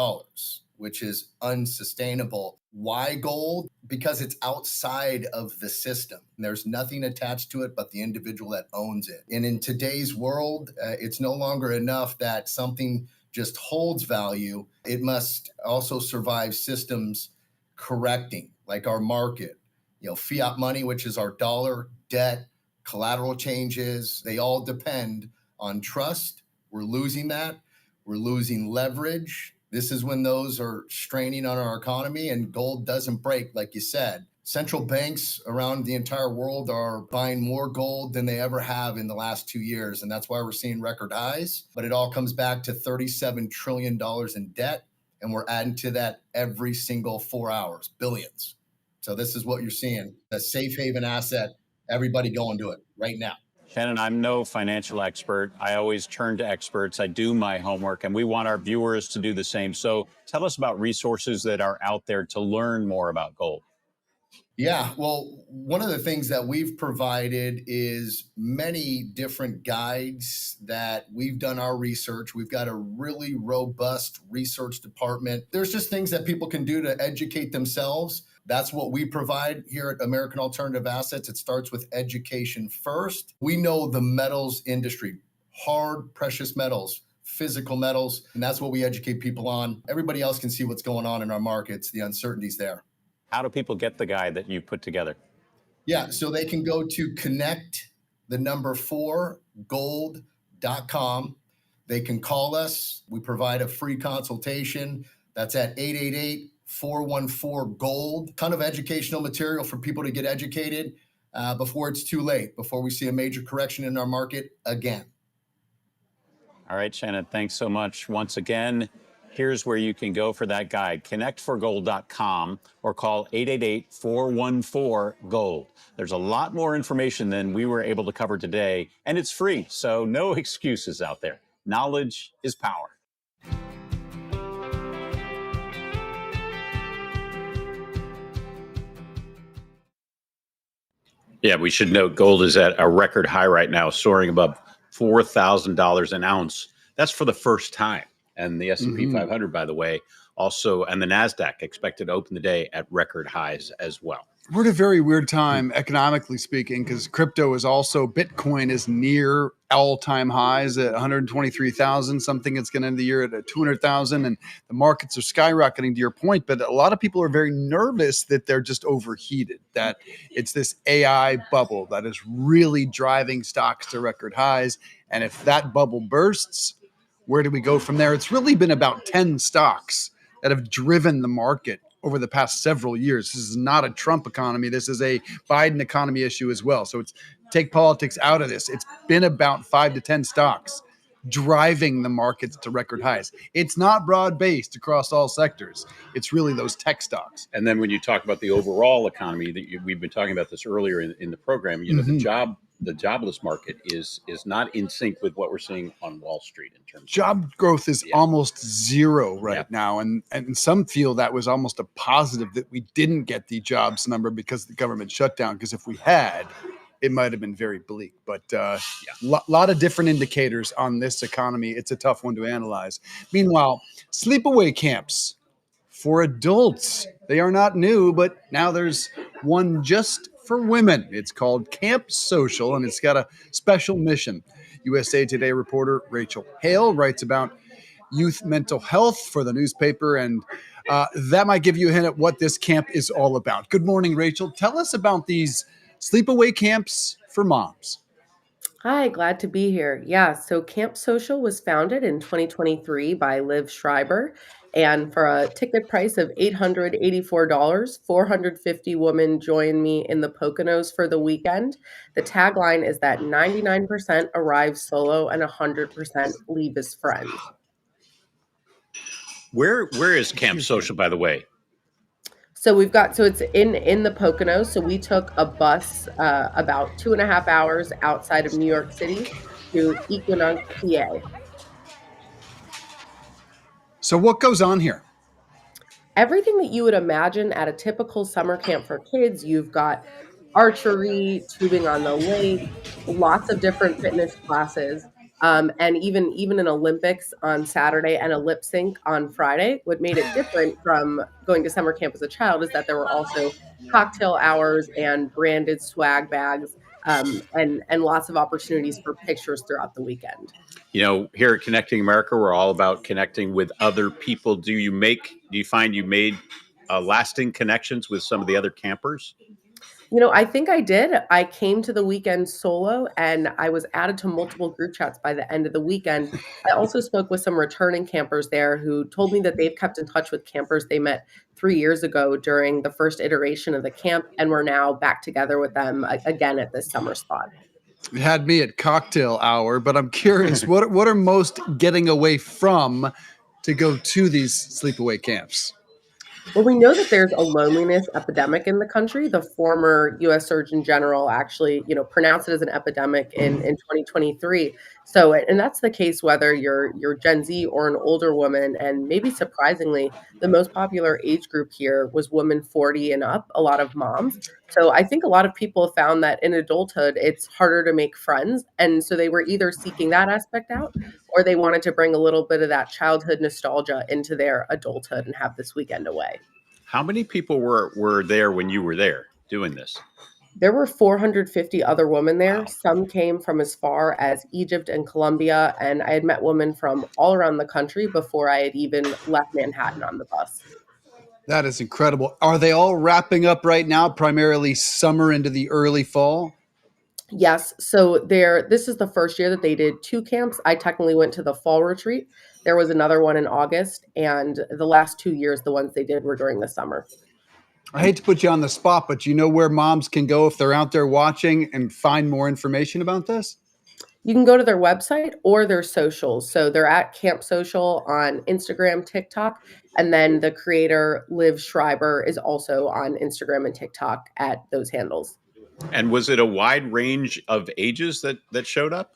which is unsustainable. Why gold? Because it's outside of the system. There's nothing attached to it but the individual that owns it. And in today's world, it's no longer enough that something just holds value. It must also survive systems correcting, like our market, fiat money, which is our dollar, debt, collateral changes. They all depend on trust. We're losing that. We're losing leverage. This is when those are straining on our economy, and gold doesn't break, like you said. Central banks around the entire world are buying more gold than they ever have in the last 2 years, and that's why we're seeing record highs. But it all comes back to $37 trillion in debt, and we're adding to that every single 4 hours, billions. So this is what you're seeing, a safe haven asset, everybody going to it right now. Shannon, I'm no financial expert. I always turn to experts. I do my homework, and we want our viewers to do the same. So tell us about resources that are out there to learn more about gold. Yeah, well, one of the things that we've provided is many different guides that we've done our research. We've got a really robust research department. There's just things that people can do to educate themselves. That's what we provide here at American Alternative Assets. It starts with education first. We know the metals industry, hard, precious metals, physical metals, and that's what we educate people on. Everybody else can see what's going on in our markets, the uncertainties there. How do people get the guide that you put together? Yeah, so they can go to connect4gold.com. They can call us. We provide a free consultation. That's at 888-414-GOLD. Ton of educational material for people to get educated before it's too late, before we see a major correction in our market again. All right, Shannon, thanks so much. Once again, here's where you can go for that guide, connect4gold.com, or call 888-414-GOLD. There's a lot more information than we were able to cover today, and it's free, so no excuses out there. Knowledge is power. Yeah, we should note gold is at a record high right now, soaring above $4,000 an ounce. That's for the first time. And the S&P 500, by the way, also, and the NASDAQ expected to open the day at record highs as well. We're at a very weird time, economically speaking, because crypto is also, Bitcoin is near all-time highs at 123,000, something it's going to end the year at 200,000, and the markets are skyrocketing, to your point, but a lot of people are very nervous that they're just overheated, that it's this AI bubble that is really driving stocks to record highs, and if that bubble bursts, where do we go from there? It's really been about 10 stocks that have driven the market over the past several years. This is not a Trump economy. This is a Biden economy issue as well. So it's take politics out of this. It's been about 5 to 10 stocks driving the markets to record highs. It's not broad-based across all sectors. It's really those tech stocks. And then when you talk about the overall economy, we've been talking about this earlier in the program, the job the jobless market is not in sync with what we're seeing on Wall Street in terms job growth is almost zero right now, and some feel that was almost a positive that we didn't get the jobs number because of the government shutdown, because if we had, it might have been very bleak. But lot of different indicators on this economy. It's a tough one to analyze. Meanwhile, sleepaway camps for adults, they are not new, but now there's one just for women. It's called Camp Social, and it's got a special mission. USA Today reporter Rachel Hale writes about youth mental health for the newspaper, and that might give you a hint at what this camp is all about. Good morning, Rachel. Tell us about these sleepaway camps for moms. Hi, glad to be here. Yeah, so Camp Social was founded in 2023 by Liv Schreiber, and for a ticket price of $884, 450 women join me in the Poconos for the weekend. The tagline is that 99% arrive solo and 100% leave as friends. Where is Camp Social, by the way? So it's in the Poconos. So we took a bus about 2.5 hours outside of New York City to Equinox, PA. So what goes on here? Everything that you would imagine at a typical summer camp for kids. You've got archery, tubing on the lake, lots of different fitness classes, and even an Olympics on Saturday and a lip sync on Friday. What made it different from going to summer camp as a child is that there were also cocktail hours and branded swag bags, and lots of opportunities for pictures throughout the weekend. You know, here at Connecting America, we're all about connecting with other people. Do you find you made lasting connections with some of the other campers? You know, I think I did. I came to the weekend solo, and I was added to multiple group chats by the end of the weekend. I also spoke with some returning campers there who told me that they've kept in touch with campers they met 3 years ago during the first iteration of the camp, and we're now back together with them again at this summer spot. It had me at cocktail hour, but I'm curious, what are most getting away from to go to these sleepaway camps? Well, we know that there's a loneliness epidemic in the country. The former U.S. Surgeon General actually, pronounced it as an epidemic in 2023. So, and that's the case whether you're Gen Z or an older woman. And maybe surprisingly, the most popular age group here was women 40 and up, a lot of moms. So I think a lot of people found that in adulthood, it's harder to make friends. And so they were either seeking that aspect out, or they wanted to bring a little bit of that childhood nostalgia into their adulthood and have this weekend away. How many people were there when you were there doing this? There were 450 other women there. Wow. Some came from as far as Egypt and Colombia, and I had met women from all around the country before I had even left Manhattan on the bus. That is incredible. Are they all wrapping up right now, primarily summer into the early fall? Yes. So this is the first year that they did 2 camps. I technically went to the fall retreat. There was another one in August, and the last 2 years, the ones they did were during the summer. I hate to put you on the spot, but you know where moms can go if they're out there watching and find more information about this? You can go to their website or their socials. So they're at Camp Social on Instagram, TikTok, and then the creator, Liv Schreiber, is also on Instagram and TikTok at those handles. And was it a wide range of ages that showed up?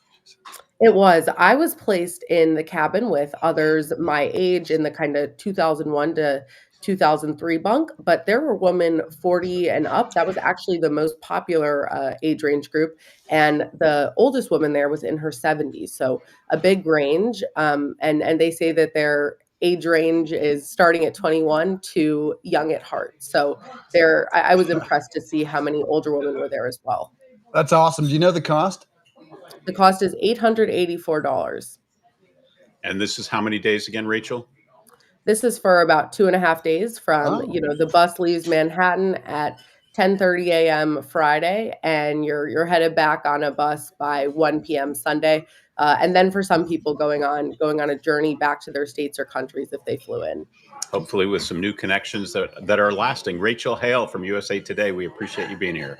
It was. I was placed in the cabin with others my age in the kind of 2001 to 2003 bunk, but there were women 40 and up. That was actually the most popular age range group. And the oldest woman there was in her 70s. So a big range. And they say that their age range is starting at 21 to young at heart. So I was impressed to see how many older women were there as well. That's awesome. Do you know the cost? The cost is $884. And this is how many days again, Rachel? This is for about 2.5 days from, the bus leaves Manhattan at 10:30 a.m. Friday, and you're headed back on a bus by 1 p.m. Sunday. And then for some people going on a journey back to their states or countries if they flew in. Hopefully with some new connections that are lasting. Rachel Hale from USA Today, we appreciate you being here.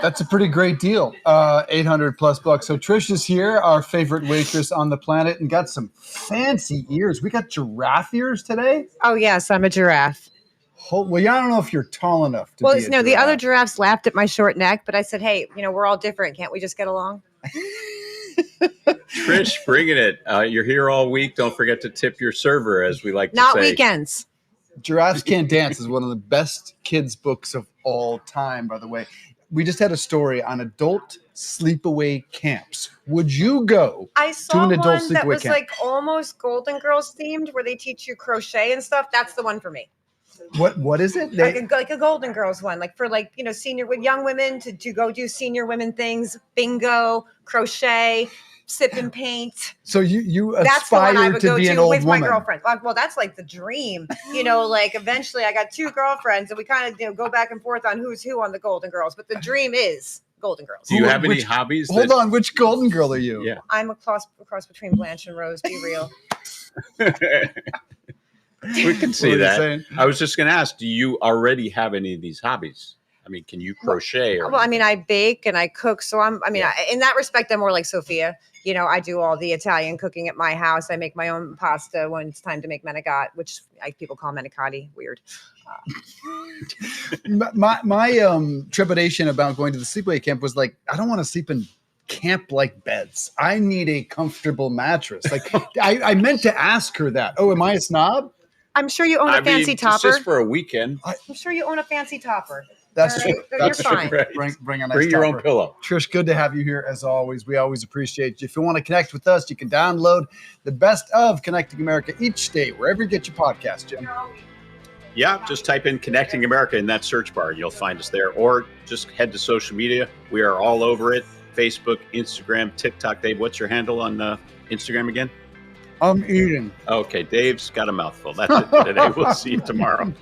That's a pretty great deal. $800+ So Trish is here, our favorite waitress on the planet, and got some fancy ears. We got giraffe ears today. Oh, yes, I'm a giraffe. Well, I don't know if you're tall enough to Well, be a no, the giraffe. other giraffes laughed at my short neck, but I said, hey, we're all different. Can't we just get along? Trish, bringing it. You're here all week. Don't forget to tip your server, as we like to Not say. weekends. Giraffes Can't Dance is one of the best kids' books of all time, by the way. We just had a story on adult sleepaway camps. Would you go I to saw an adult one that sleepaway was camp? like almost Golden Girls themed, where they teach you crochet and stuff. That's the one for me. What is it? Like a Golden Girls one, like for senior with young women to go do senior women things, bingo, crochet, sip and paint. So you That's the one I aspire would to go be to an old with my woman. girlfriend. Well, that's like the dream, like eventually I got 2 girlfriends and we kind of go back and forth on who's who on the Golden Girls, but the dream is Golden Girls. Do you have any hobbies? Hold on, which Golden Girl are you? Yeah. I'm a cross between Blanche and Rose, be real. We can see What are you that. saying? I was just going to ask, do you already have any of these hobbies? I mean, can you crochet? Or Well, I bake and I cook. So in that respect, I'm more like Sophia. I do all the Italian cooking at my house. I make my own pasta when it's time to make manicotti, which people call manicotti. Weird. My trepidation about going to the sleepaway camp was like, I don't want to sleep in camp-like beds. I need a comfortable mattress. Like I meant to ask her that. Oh, am I a snob? I'm sure you own a fancy it's topper. just for a weekend. I'm sure you own a fancy topper. That's All true. right? That's You're fine. true. Bring a nice Bring your own topper. pillow. Trish, good to have you here as always. We always appreciate you. If you want to connect with us, you can download the best of Connecting America each day, wherever you get your podcast, Jim. Yeah, just type in Connecting America in that search bar. You'll find us there. Or just head to social media. We are all over it. Facebook, Instagram, TikTok. Dave, what's your handle on Instagram again? I'm eating. Okay, Dave's got a mouthful. That's it for today. We'll see you tomorrow.